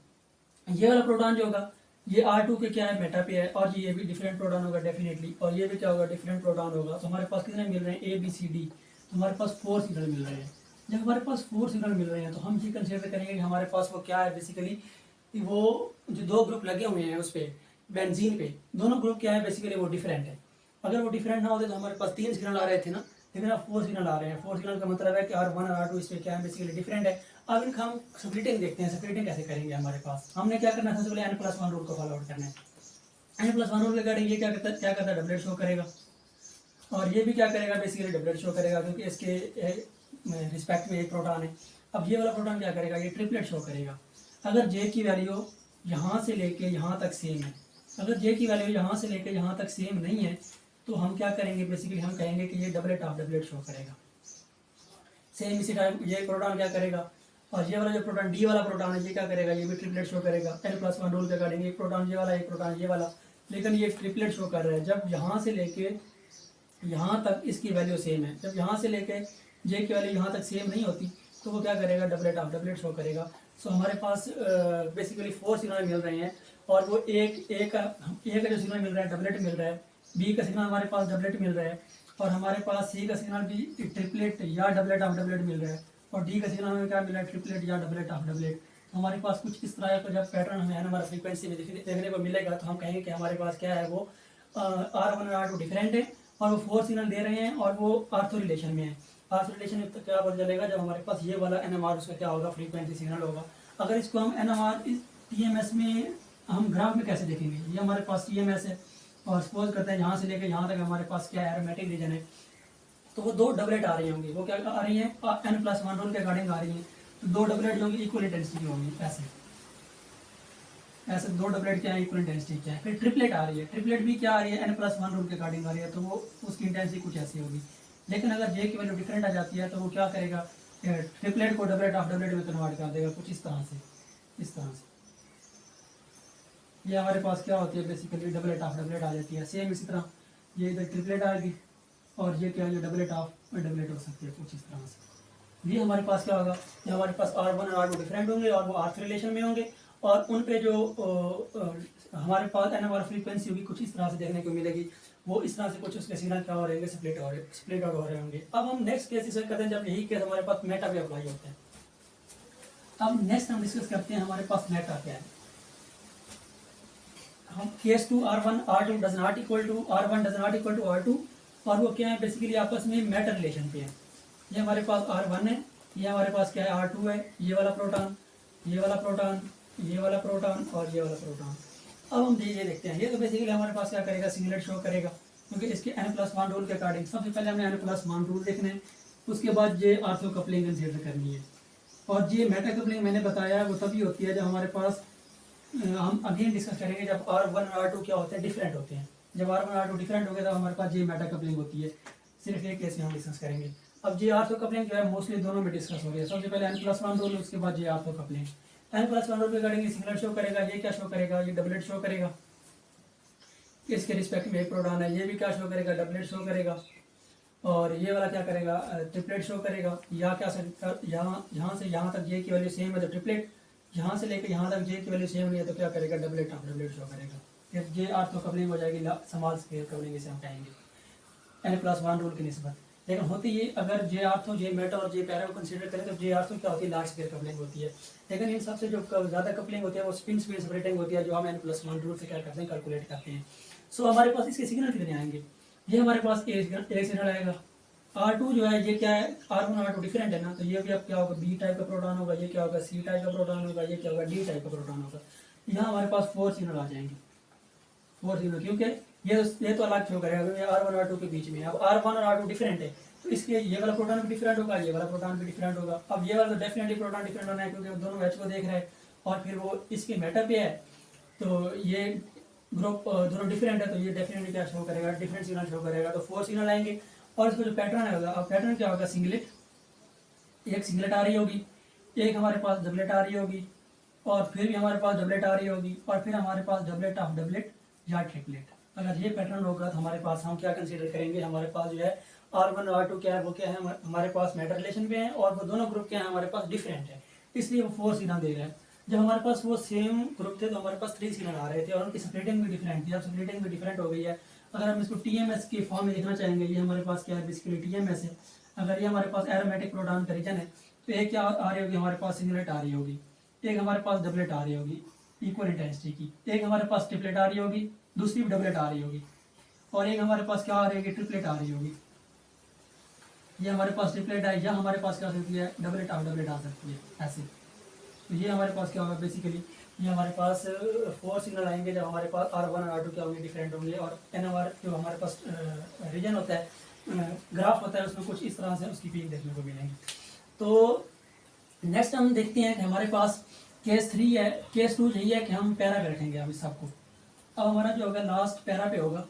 ये वाला प्रोटॉन जो होगा ये R2 के क्या है, मेटा पे है, और ये भी डिफरेंट प्रोटॉन होगा डेफिनेटली, और ये भी क्या होगा, डिफरेंट प्रोटॉन होगा। तो हमारे पास कितने मिल रहे हैं, ABCD, तो हमारे पास 4 सिग्नल मिल रहे हैं। जब हमारे पास 4 सिग्नल मिल रहे हैं तो हम ये कंसिडर करेंगे कि हमारे पास वो क्या है, बेसिकली वो जो 2 ग्रुप लगे हुए हैं उस पर बेंजीन पे, दोनों ग्रुप क्या है, बेसिकली वो डिफरेंट है। अगर वो डिफरेंट ना होते तो हमारे पास 3 सिग्नल आ रहे थे ना, लेकिन अब 4 सिग्नल आ रहे हैं। 4 सिग्नल का मतलब है कि R1 और R2 इसमें क्या है, बेसिकली डिफरेंट है। अब इनका हम स्प्लिटिंग देखते हैं, स्प्लिटिंग कैसे करेंगे। हमारे पास हमने क्या करना था, सबसे पहले N+1 रूल को फॉलो आउट करना है। N+1 रूल रिगार्डिंग ये क्या करता है, डबलेट शो करेगा, और ये भी क्या करेगा, बेसिकली डबलेट शो करेगा, क्योंकि इसके रिस्पेक्ट में एक प्रोटॉन है। अब ये वाला प्रोटॉन क्या करेगा, ये ट्रिपलेट शो करेगा। अगर J की वैल्यू यहाँ से लेके यहाँ तक सेम है, अगर J की वैल्यू यहाँ से लेके यहाँ तक सेम नहीं है तो हम क्या करेंगे, बेसिकली हम कहेंगे कि ये डबलेट ऑफ डबलेट शो करेगा। सेम इसी टाइम ये प्रोटॉन क्या करेगा, और ये वाला जो प्रोटॉन D वाला प्रोटॉन है ये क्या करेगा, ये भी ट्रिपलेट शो करेगा। N+1 रूल के अकॉर्डिंग एक प्रोटॉन ये वाला, एक प्रोटॉन ये वाला, लेकिन ये ट्रिपलेट शो कर रहा है। जब यहाँ से लेके यहाँ तक इसकी वैल्यू सेम है, जब यहाँ से लेके J की वैल्यू यहाँ तक सेम नहीं होती तो वो क्या करेगा, डबलेट ऑफ डबलेट शो करेगा। सो हमारे पास बेसिकली 4 सिग्नल मिल रहे हैं, और वो एक का जो सिग्नल मिल रहा है डबलेट मिल रहा है, B का सिग्नल हमारे पास डबलेट मिल रहा है, और हमारे पास C का सिग्नल भी ट्रिपलेट या डबलेट ऑफ डबलेट मिल रहा है, और D का सिग्नल हमें क्या मिल रहा है, ट्रिपलेट या डबलेट ऑफ डबलेट। तो हमारे पास कुछ इस तरह का जब पैटर्न हमें हमारा फ्रीक्वेंसी में देखने को मिलेगा तो हम कहेंगे कि हमारे पास क्या है, वो R1 और R2 डिफरेंट है और वो 4 सिग्नल दे रहे हैं और वो आर्थो रिलेशन में है। आर्थो रिलेशन में तो क्या पता चलेगा, जब हमारे पास ये वाला NMR उसका क्या होगा, फ्रीक्वेंसी सिग्नल होगा। अगर इसको हम NMR TMS में हम ग्राफ में कैसे देखेंगे, ये हमारे पास TMS है और सपोज करते हैं यहाँ से लेकर यहाँ तक हमारे पास क्या है, एरोमेटिक रीजन है, तो वो 2 डबलेट आ रही होंगी। वो क्या आ रही हैं, N+1 रूल के अकॉर्डिंग आ रही हैं, तो 2 डबलेट जो होंगी इक्वल इंटेंसिटी होंगी ऐसे। ऐसे दो डबलेट क्या है, इक्वल इंटेंसिटी क्या है। फिर ट्रिपलेट आ रही है, ट्रिपलेट भी क्या आ रही है, n+1 रूल के अकॉर्डिंग आ रही है, तो वो उसकी इंटेंसिटी कुछ ऐसी होगी। लेकिन अगर जे की वैल्यू डिफरेंट आ जाती है तो वो क्या करेगा, ट्रिपलेट को डबलेट ऑफ डबलेट में कन्वर्ट कर देगा कुछ इस तरह से, इस तरह से। ये हमारे पास क्या होती है, बेसिकली डबलेट ऑफ डबलेट आ जाती है। सेम इसी तरह ये इधर ट्रिपलेट आएगी और ये क्या है, ये डबलेट ऑफ डबलेट हो सकती है कुछ इस तरह से। ये हमारे पास क्या होगा, ये हमारे पास R1 और R2 डिफरेंट होंगे और वो R3 रिलेशन में होंगे, और उन पे जो हमारे पास NMR फ्रीक्वेंसी होगी कुछ इस तरह से देखने को मिलेगी। वो इस तरह से कुछ उसके सिग्नल क्या हो रहे होंगे, स्प्लिट आउट हो रहे होंगे। अब हम नेक्स्ट केस इसे करते हैं जब यही केस हमारे पास मेटा पे अप्लाई होता है। अब नेक्स्ट हम डिस्कस करते हैं हमारे पास मेटा क्या है। हम case two R1 R2 does not equal to R1 does not equal to R2, और वो क्या है बेसिकली आपस में मेटा रिलेशन पे है। ये हमारे पास R1 है, ये हमारे पास क्या है R2 है, ये वाला प्रोटॉन, ये वाला प्रोटॉन, ये वाला प्रोटॉन और ये वाला प्रोटॉन। अब हम ये देखते हैं, ये तो बेसिकली हमारे पास क्या करेगा, सिंगलेट शो करेगा, क्योंकि इसके n+1 रूल के अकॉर्डिंग सबसे पहले हमने n+1 रूल देखना है, उसके बाद ये आर्थो कपलिंग कंसीडर करनी है। और ये मेटा कपलिंग मैंने बताया वो तभी होती है जब हमारे पास हम अगेन डिस्कस करेंगे जब R1 और R2 क्या होते हैं, डिफरेंट होते हैं। जब R1 और R2 डिफरेंट हो गए तब हमारे पास ये मेटा कपलिंग होती है। सिर्फ एक केस में हम डिस्कस करेंगे। अब जे आर्थो कपलिंग जो है मोस्टली दोनों में डिस्कस हो रही है। सबसे पहले n+1 रूल, उसके बाद जे आर्थो कपलिंग। n+1 रूल करेंगे, सिंगलेट शो करेगा, ये क्या शो करेगा, ये डबलेट शो करेगा। इसके रिस्पेक्ट में एक प्रोटॉन है, ये भी क्या शो करेगा, डबलेट शो करेगा। और ये वाला क्या करेगा, ट्रिपलेट शो करेगा। या क्या यहाँ से यहाँ तक जे की वैल्यू सेम है तो ट्रिपलेट, यहाँ से लेकर यहाँ तक जे की वैल्यू सेम नहीं है तो क्या करेगा, डबलेट ऑफ डबलेट शो करेगा। फिर जे आर्थो कपलिंग हो जाएगी स्मॉल स्केल कपलिंग, इसे हम कहेंगे n+1 रूल की निस्बत। लेकिन होती ये अगर जे आर्थो, जे मेटा और जे पैरा को कंसीडर करें तो जे आर्थो क्या होती है, लार्ज स्केल कपलिंग होती है। लेकिन इन सबसे जो ज़्यादा कपलिंग होती है वो स्पिन स्पीड सेपरेटिंग होती है, जो हम n+1 रूल से क्या करते हैं, कैलकुलेट करते हैं। सो हमारे पास इसके सिग्नल कितने आएंगे, ये हमारे पास ए सिग्नल आएगा। R2 जो है ये क्या है, R1 और R2 डिफरेंट है ना, तो ये भी अब क्या होगा, B टाइप का प्रोटॉन होगा, ये क्या होगा, C टाइप का प्रोटॉन होगा, ये क्या होगा, D टाइप का प्रोटॉन होगा। यहाँ हमारे पास 4 सिग्नल आ जाएंगे, 4 सिग्नल, क्योंकि ये तो अलग शो करेगा क्योंकि R1 और R2 के बीच में। अब R1 और R2 डिफरेंट है तो इसके ये वाला प्रोटॉन भी डिफरेंट होगा, ये वाला प्रोटॉन भी डिफरेंट होगा। अब ये वाला तो डेफिनेटली प्रोटॉन डिफरेंट होना है क्योंकि दोनों H को देख रहे हैं और फिर वो इसके मेटा पे है, तो ये ग्रुप दोनों डिफरेंट है तो ये डेफिनेटली क्या शो करेगा, डिफरेंट सिग्नल शो करेगा। तो 4 सिग्नल आएंगे और इसका जो पैटर्न होगा, अब पैटर्न क्या होगा, सिंगलेट, एक सिंगलेट आ रही होगी, एक हमारे पास डबलेट आ रही होगी, और फिर भी हमारे पास डबलेट आ रही होगी, और फिर हमारे पास डबलेट ऑफ डबलेट या ट्रिपलेट। अगर ये पैटर्न होगा तो हमारे पास हम क्या कंसीडर करेंगे, हमारे पास जो है R1 और R2 क्या है, वो क्या है, हमारे पास मेटा रिलेशन पे है और वो दोनों ग्रुप क्या है, हमारे पास डिफरेंट है, इसलिए वो 4 सिग्नल दे रहा है। जब हमारे पास वो सेम ग्रुप थे तो हमारे पास 3 सिग्नल आ रहे थे और उनकी स्प्लिटिंग भी डिफरेंट थी। अब स्प्लिटिंग भी डिफरेंट हो गई है। अगर हम इसको TMS के फॉर्म में लिखना चाहेंगे, ये हमारे पास क्या है, बेसिकली TMS है। अगर ये हमारे पास एरोमेटिक प्रोटॉन का रीजन है तो एक क्या आ रही होगी, हमारे पास सिंगलेट आ रही होगी, एक हमारे पास डबलेट आ रही होगी इक्वल इंटेंसिटी की, एक हमारे पास ट्रिपलेट आ रही होगी, दूसरी भी डबलेट आ रही होगी, और एक हमारे पास क्या आ रही होगी, ट्रिपलेट आ रही होगी। ये हमारे पास ट्रिपलेट है, या हमारे पास क्या आ सकती है, डबलेट ऑफ डबलेट आ सकती है ऐसे। तो ये हमारे पास क्या होगा, बेसिकली ये हमारे पास 4 सिग्नल आएंगे जब हमारे पास R1 और R2 क्या होंगे, डिफरेंट होंगे। और NMR जो हमारे पास रीजन होता है, ग्राफ होता है, उसमें कुछ इस तरह से उसकी पीक देखने को मिलेंगे। तो नेक्स्ट हम देखते हैं कि हमारे पास केस 3 है, केस 2 यही है कि हम पैरा पे रखेंगे अब इस सबको। अब हमारा जो होगा लास्ट पैरा पे होगा।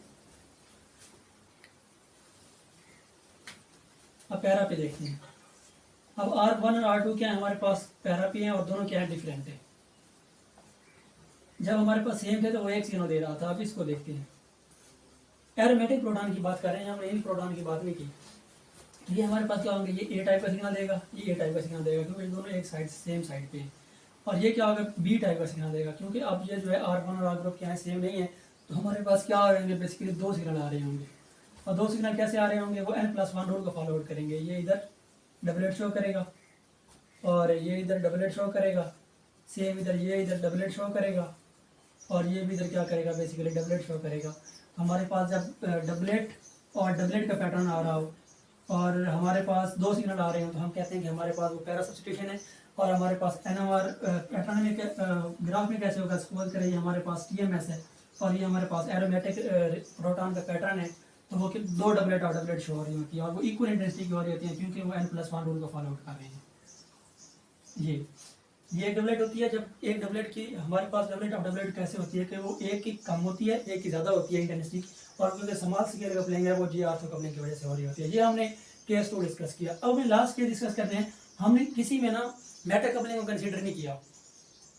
अब पैरा पे देखते हैं। अब R1 और R2 क्या है, हमारे पास पैरा पे हैं और दोनों क्या है, डिफरेंट है। जब हमारे पास सेम थे तो वो एक सिग्नल दे रहा था। अब इसको देखते हैं, एरोमेटिक प्रोटॉन की बात कर रहे हैं, हमने इन प्रोटॉन की बात नहीं की। तो ये हमारे पास क्या होंगे, ये A टाइप का सिग्नल देगा, ये A टाइप का सिग्नल देगा क्योंकि दोनों एक साइड सेम साइड पे हैं। और ये क्या होगा, B टाइप का सिग्नल देगा क्योंकि अब ये जो है R1 और R ग्रुप क्या है, सेम नहीं है। तो हमारे पास क्या आ रहे होंगे, बेसिकली 2 सिग्नल आ रहे होंगे। और 2 सिग्नल कैसे आ रहे होंगे, वो n+1 रूल को फॉलो आउट करेंगे। ये इधर डबलेट शो करेगा और ये इधर डबलेट शो करेगा, सेम इधर ये इधर डबलेट शो करेगा और ये भी इधर क्या करेगा, बेसिकली डबलेट शो करेगा। हमारे पास जब डबलेट और डबलेट का पैटर्न आ रहा हो और हमारे पास 2 सिग्नल आ रहे हो तो हम कहते हैं कि हमारे पास वो पैरा सब्स्टिट्यूशन है। और हमारे पास NMR पैटर्न में ग्राफ में कैसे होगा, सपोज करें ये हमारे पास TMS है और ये हमारे पास एरोमेटिक प्रोटॉन का पैटर्न है, तो वो 2 डबलेट और डबलेट शो हो रही होती है और वो इक्वल इंटेंसिटी की हो रही होती है क्योंकि वो n+1 रूल को फॉलो आउट कर रहे हैं। ये एक डबलेट होती है। जब एक डबलेट की हमारे पास डबलेट ऑफ डबलेट कैसे होती है कि वो एक की कम होती है, एक की ज़्यादा होती है इंटेंसिटी, और क्योंकि समाल स्केल कपलिंग है वो जी आर्थो कपलिंग की वजह से हो रही होती है। ये हमने केस 2 डिस्कस किया। अब हमें लास्ट केस डिस्कस करते हैं। हमने किसी में ना मेटा कपलिंग को कंसिडर नहीं किया।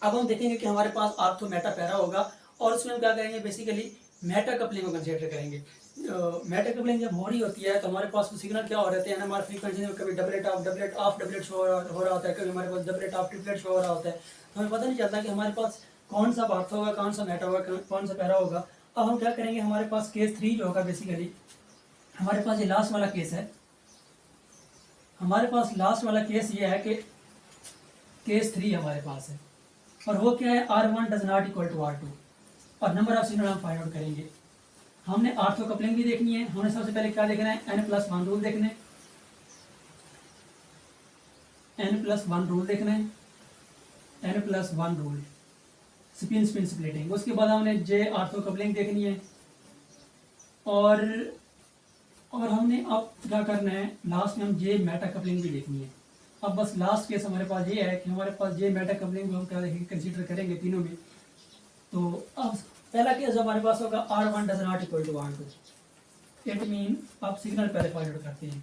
अब हम देखेंगे कि हमारे पास आर्थो मेटा पैरा होगा और उसमें हम क्या करेंगे, बेसिकली मेटा कपलिंग को कंसिडर करेंगे। मेटा कपलिंग जब हो रही होती है तो हमारे पास सिग्नल क्या हो रहते हैं, हमारे फ्रीक्वेंसी में कभी डबलेट ऑफ डबलेट शो हो रहा होता है, कभी हमारे पास डबलेट ऑफ ट्रिपलेट शो हो रहा होता है। तो हमें पता नहीं चलता कि हमारे पास कौन सा आर्थो होगा, कौन सा मेटा होगा, कौन सा पैरा होगा। अब हम क्या करेंगे, हमारे पास केस 3 जो होगा, बेसिकली हमारे पास ये लास्ट वाला केस है। हमारे पास लास्ट वाला केस ये है कि केस 3 हमारे पास है, और वो क्या है, R1 does not equal to R2, और नंबर ऑफ सिग्नल हम फाइंड आउट करेंगे। हमने आर्थो कपलिंग भी देखनी है। हमने सबसे पहले क्या देखना है, n+1 रूल देखना है, n+1 रूल देखना है, n+1 रूल स्पिन स्प्लिटिंग। उसके बाद हमने जे आर्थो कपलिंग देखनी है, और हमने अब क्या करना है, लास्ट में हम जे मेटा कपलिंग भी देखनी है। अब बस लास्ट केस हमारे पास ये है कि हमारे पास जे मेटा कपलिंग को हम क्या देखेंगे, कंसीडर करेंगे तीनों में। तो अब पहला केस हमारे पास होगा R1 does not equal to R2। It mean आप सिग्नल पहले फाइंड आउट करते हैं,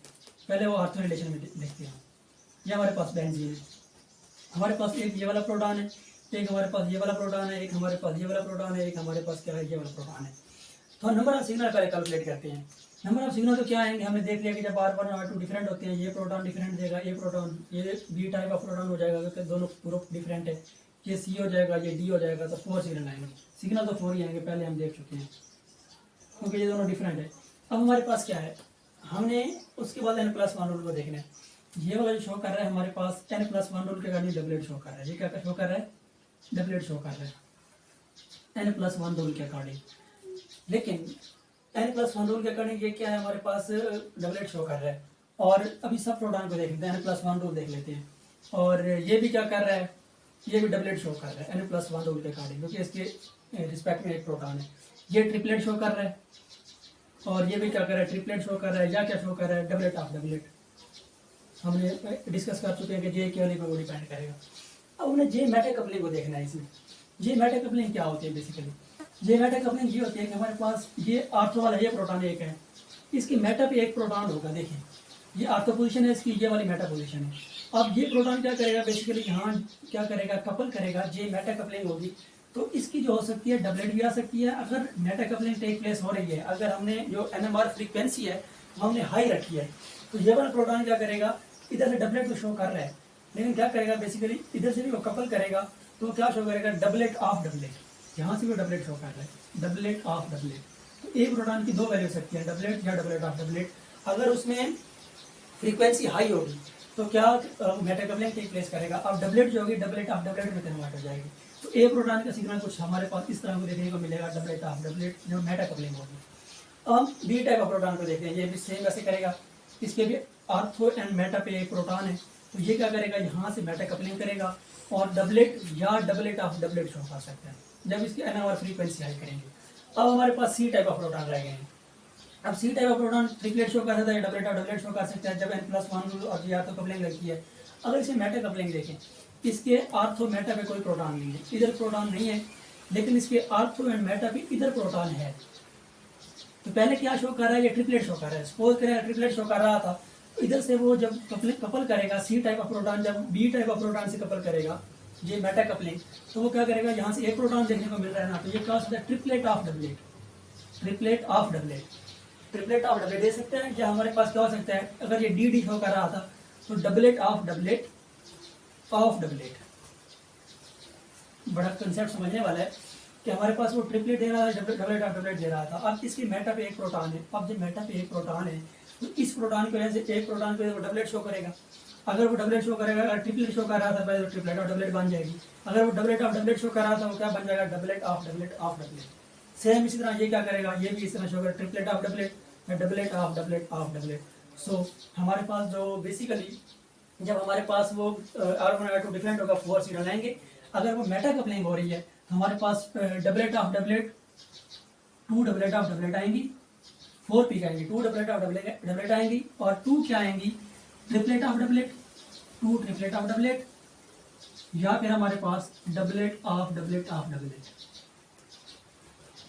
पहले वो आर्थो रिलेशन में देखते हैं। ये हमारे पास बेंजीन है, हमारे पास एक ये वाला प्रोटॉन है, एक हमारे पास ये वाला प्रोटॉन है, एक हमारे पास ये वाला प्रोटॉन है, एक हमारे पास क्या है, ये वाला प्रोटॉन है। तो नंबर ऑफ सिग्नल पहले कैलकुलेट करते हैं। नंबर ऑफ सिग्नल तो क्या आएंगे, हमने देख लिया कि जब R1 और R2 डिफरेंट होते हैं, ये प्रोटॉन डिफरेंट देगा, ये प्रोटॉन ये बी टाइप ऑफ प्रोटॉन हो जाएगा क्योंकि दोनों ग्रुप डिफरेंट है, ये सी हो जाएगा, ये डी हो जाएगा। तो 4 सिग्नल आएंगे। सिग्नल तो 4 ही आएंगे, पहले हम देख चुके हैं क्योंकि ये दोनों डिफरेंट है। अब हमारे पास क्या है, हमने उसके बाद n+1 रूल को देखना है। ये वाला जो शो कर रहा है हमारे पास n+1 रूल के अकॉर्डिंग डबलेट शो कर रहा है। ये क्या शो कर रहा है, डबलेट शो कर रहा है n+1 रूल के अकॉर्डिंग। लेकिन n+1 रूल के अकॉर्डिंग ये क्या है, हमारे पास डबलेट शो कर रहा है। और अभी सब प्रोटॉन को देख लेते हैं, n+1 रूल देख लेते हैं। और ये भी क्या कर रहा है, ये भी डबलेट शो कर रहा है n+1 रूल के अकॉर्डिंग, क्योंकि इसके रिस्पेक्ट में एक प्रोटॉन है। ये ट्रिपलेट शो कर रहा है, और ये भी क्या कर रहा है, ट्रिपलेट शो कर रहा है। या क्या शो कर रहा है, डबलेट ऑफ डबलेट। हमने डिस्कस कर चुके हैं कि जे के वाली को डिपेंड करेगा। अब उन्हें जे मेटा कपलिंग को देखना है। इसमें जे मेटा कपलिंग क्या होती है, बेसिकली जे मेटा कपलिंग ये होती है कि हमारे पास ये आर्थो वाला ये प्रोटॉन एक है, इसकी मेटा पे एक प्रोटॉन होगा। देखिए ये आर्थो पोजीशन है, इसकी ये वाली मेटा पोजीशन है। अब ये प्रोटॉन क्या करेगा, बेसिकली यहाँ क्या करेगा, कपल करेगा। जे मेटा कपलिंग होगी तो इसकी जो हो सकती है डबलेट भी आ सकती है अगर मेटा कपलिंग टेक प्लेस हो रही है। अगर हमने जो NMR फ्रीक्वेंसी है वो हमने हाई रखी है, तो ये वाला प्रोटॉन क्या करेगा, इधर से डबलेट तो शो कर रहा है, लेकिन क्या करेगा, बेसिकली इधर से भी वो कपल करेगा तो क्या शो करेगा, डबलेट ऑफ डबलेट। यहाँ से भी डबलेट शो कर रहा है, डबलेट ऑफ डबलेट। तो एक प्रोटॉन की दो वैल्यू हो सकती है, डबलेट या डबलेट ऑफ डबलेट। अगर उसमें फ्रीक्वेंसी हाई होगी तो क्या मेटा कपलिंग टेक प्लेस करेगा। अब डबलेट जो होगी डबलेट ऑफ डबलेट में कन्वर्ट हो जाएगी। तो ए प्रोटॉन का सिग्नल कुछ हमारे पास इस तरह को देखने को मिलेगा, डबलेट ऑफ डबलेट जो मेटा कपलिंग होगी। अब हम बी टाइप ऑफ प्रोटॉन को देखते हैं, ये भी सेम वैसे करेगा। इसके भी आर्थो एंड मेटा पे एक प्रोटॉन है, तो ये क्या करेगा, यहाँ से मेटा कपलिंग करेगा और डबलेट या डबलेट ऑफ डबलेट शो कर सकते हैं जब इसकी NMR फ्रीक्वेंसी हाई करेंगे। अब हमारे पास सी टाइप ऑफ प्रोटॉन रह गए हैं। अब C type of proton triplet show कर सकता है, डबलेट ऑफ डबलेट शो कर सकता है जब n+1 और जी आर्थो कपलिंग लगती है। अगर इसे मेटा कपलिंग देखें, इसके आर्थो मेटा पे कोई प्रोटॉन नहीं है, इधर प्रोटॉन नहीं है, लेकिन इसके आर्थो एंड मेटा पे इधर प्रोटॉन है। तो पहले क्या शो कर रहा है, ये ट्रिपलेट शो कर रहा है। सपोज करें ट्रिपलेट शो कर रहा था, तो इधर से वो जब कपल करेगा, सी टाइप ऑफ प्रोटॉन जब बी टाइप ऑफ प्रोटॉन से कपल करेगा, ये मेटा कपलिंग, तो वो क्या करेगा, यहाँ से एक प्रोटॉन देखने को मिल रहा है ना, तो ये क्या हो सकता है, triplet of doublet. Triplet of doublet, triplet of doublet दे सकते हैं। या हमारे पास क्या हो सकता है, अगर ये डी शो कर रहा था तो doublet of doublet of doublet. बड़ा कंसेप्ट समझने वाला है कि हमारे पास वो ट्रिपलेट दे रहा था, डबलेट ऑफ डबलेट दे रहा था। अब इसकी मेटा पे एक प्रोटॉन है, अब जब मेटा पे एक प्रोटॉन है तो इस प्रोटॉन की वजह से एक प्रोटॉन पे वो डबलेट शो करेगा। अगर वो डबलेट शो करेगा, अगर ट्रिपलेट शो कर रहा था पहले तो ट्रिपलेट ऑफ डबलेट बन जाएगी। अगर वो डबलेट ऑफ डबलेट शो कर रहा था वो क्या बन जाएगा, doublet of doublet of doublet. Same इसी तरह ये क्या करेगा, ये भी इस तरह शो करेगा, ट्रिपलेट ऑफ डबलेट या doublet of doublet of doublet. So हमारे पास जो बेसिकली जब हमारे पास वो R1 R2 डिफरेंट होगा, 4 सिग्नल आएंगे। अगर वो मेटा कपलिंग हो रही है हमारे पास doublet of doublet, 2 doublet of doublet आएंगी, 4 पीक आएंगी, 2 डबलेट ऑफ डबलेट आएंगी, और 2 क्या आएंगी, triplet of doublet, 2 triplet of doublet, या फिर हमारे पास doublet of doublet of doublet.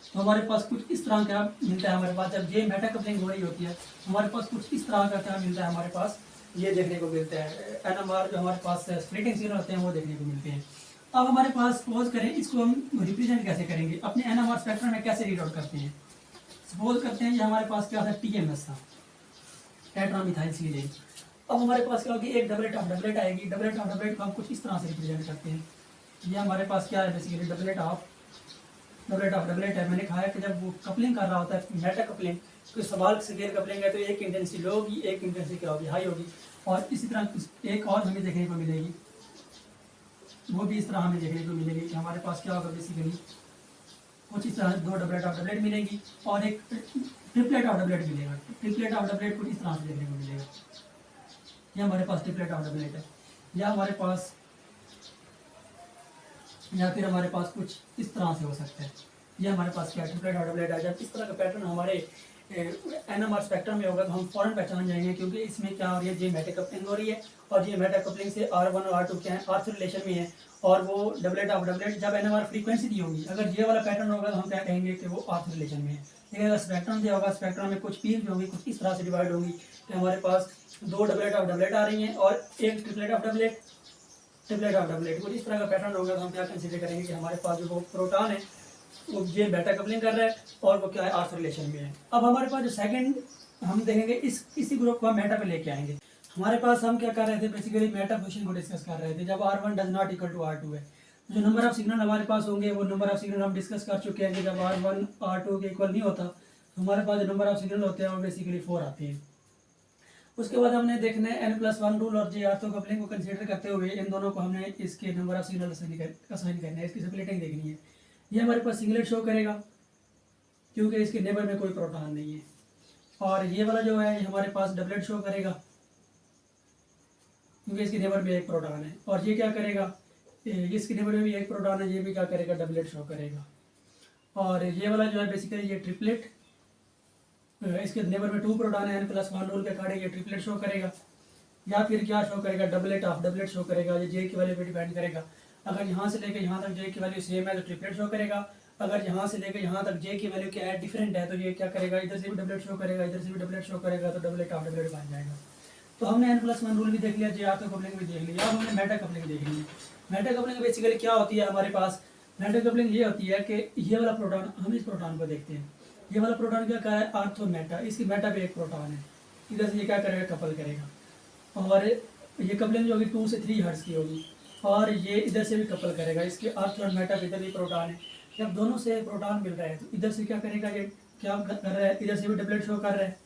तो हमारे पास कुछ इस तरह का मिलता है हमारे पास जब ये मेटा कपलिंग हो रही होती है, हमारे पास कुछ इस तरह का क्या मिलता है हमारे पास, ये देखने को मिलता है NMR जो हमारे पास स्प्लिटिंग सिग्नल होते हैं वो देखने को मिलते हैं। अब हमारे पास सपोज करें इसको हम रिप्रेजेंट कैसे करेंगे, अपने NMR स्पेक्ट्रम में कैसे रीड आउट करते हैं। सपोज करते हैं ये हमारे पास क्या था, TMS था, टेट्रामिथाइल सीलेन। अब हमारे पास क्या होगी, एक डबलेट ऑफ डबलेट आएगी। डबलेट ऑफ डबलेट को हम कुछ इस तरह से रिप्रेजेंट करते हैं। ये हमारे पास क्या है, बेसिकली डबलेट ऑफ डबलेट है। मैंने कहा है कि जब वो कपलिंग कर रहा होता है मेटा कपलिंग, तो सवाल स्केल कपलिंग है तो एक इंटेंसिटी लो होगी, एक इंटेंसिटी क्या होगी, हाई होगी। और इसी तरह एक और हमें देखने को मिलेगी, वो भी इस तरह हमें देखने को मिलेगी कि हमारे पास क्या होगा, बेसिकली कुछ इस तरह दो डबलेट ऑफ डबलेट मिलेगी और एक ट्रिपलेट ऑफ डबलेट मिलेगा। ट्रिपलेट ऑफ डबलेट कुछ इस तरह से देखने को मिलेगा। ये हमारे पास ट्रिपलेट ऑफ डबलेट है। या हमारे पास, या फिर हमारे पास कुछ इस तरह से हो सकता है। ये हमारे पास क्या ट्रिपलेट ऑफ डबलेट है। जब इस तरह का पैटर्न हमारे NMR स्पेक्ट्रम में होगा तो हम फौरन पहचान जाएंगे, क्योंकि इसमें क्या हो रही है, ये मेटा कपलिंग हो रही है और ये मेटा कपलिंग से R1 और R2 क्या है, आर्थ रिलेशन में है। और वो डबलेट ऑफ डबलेट जब NMR फ्रीक्वेंसी दी होगी, अगर ये वाला पैटर्न होगा तो हम क्या कहेंगे कि वो आर्थ रिलेशन में है। लेकिन अगर स्पेक्ट्रम दिया होगा, स्पेक्ट्रम में कुछ पीक होगी, कुछ इस तरह से डिवाइड होगी कि हमारे पास दो डबलेट ऑफ डबलेट आ रही हैं और एक triplet of doublet, triplet of doublet. कुछ इस तरह का पैटर्न होगा तो हम क्या कंसीडर करेंगे कि हमारे पास जो वो प्रोटॉन है वो ये बेटा कपलिंग कर रहा है और वो क्या है, आर्थ रिलेशन में है। अब हमारे पास जो सेकंड हम देखेंगे, इसी ग्रुप को हम मेटा पे लेके आएंगे। हमारे पास हम क्या कर रहे थे, बेसिकली मेटा पोजीशन को डिस्कस कर रहे थे जब R1 does not equal to R2 है। जो नंबर ऑफ सिग्नल हमारे पास होंगे वो नंबर ऑफ सिग्नल हम डिस्कस कर चुके हैं कि जब R1 R2 के इक्वल नहीं होता तो हमारे पास जो नंबर ऑफ सिग्नल होते हैं वो बेसिकली 4 आते हैं। उसके बाद हमने देखना है N+1 रूल और जे आर्थो कपलिंग को कंसीडर करते हुए इन दोनों को हमने इसके नंबर ऑफ सिग्नल असाइन करना है, इसकी स्प्लिटिंग देखनी है। ये हमारे पास सिंगलेट शो करेगा क्योंकि इसके नेबर में कोई प्रोटॉन नहीं है। और ये वाला जो है हमारे पास डबलेट शो करेगा क्योंकि इसके नेबर में एक प्रोटॉन है। और ये क्या करेगा, इसके नेबर में भी एक प्रोटॉन है, ये भी क्या करेगा, डबलेट शो करेगा। और ये वाला जो है बेसिकली ये ट्रिपलेट, इसके नेबर में 2 प्रोटॉन है, N+1 रूल के अकॉर्डिंग ये ट्रिपलेट शो करेगा। या फिर क्या शो करेगा, डबलेट ऑफ डबलेट शो करेगा। ये जे की वैल्यू पे डिपेंड करेगा। अगर यहाँ से लेकर यहाँ तक जे की वैल्यू सेम है तो ट्रिपलेट शो करेगा। अगर यहाँ से लेकर यहाँ तक जे की वैल्यू क्या है, डिफरेंट है, तो ये क्या करेगा, इधर से भी डबलेट शो करेगा, इधर से भी डबलेट शो करेगा, तो डबलेट ऑफ डबलेट बन जाएगा। तो हमने N+1 रूल भी देख लिया, जे आर्थो कपलिंग भी देख लिया। अब हमने मेटा कपलिंग देख ली है। मेटा कपलिंग बेसिकली क्या होती है हमारे पास, मेटा कपलिंग ये होती है कि ये वाला प्रोटॉन, हम इस प्रोटॉन को देखते हैं, ये वाला प्रोटॉन क्या है, आर्थो मेटा, इसकी मेटा पे एक प्रोटॉन है, इधर से ये क्या करेगा, कपल करेगा। और ये कपलिंग जो होगी 2 से 3 हर्ट्ज की होगी और ये इधर से भी कपल करेगा। इसके अर्थ और मेटा इधर भी प्रोटॉन है। जब दोनों से प्रोटॉन मिल रहा है तो इधर से क्या करेगा, ये क्या कर रहा है, इधर से भी डबलेट शो कर रहा है,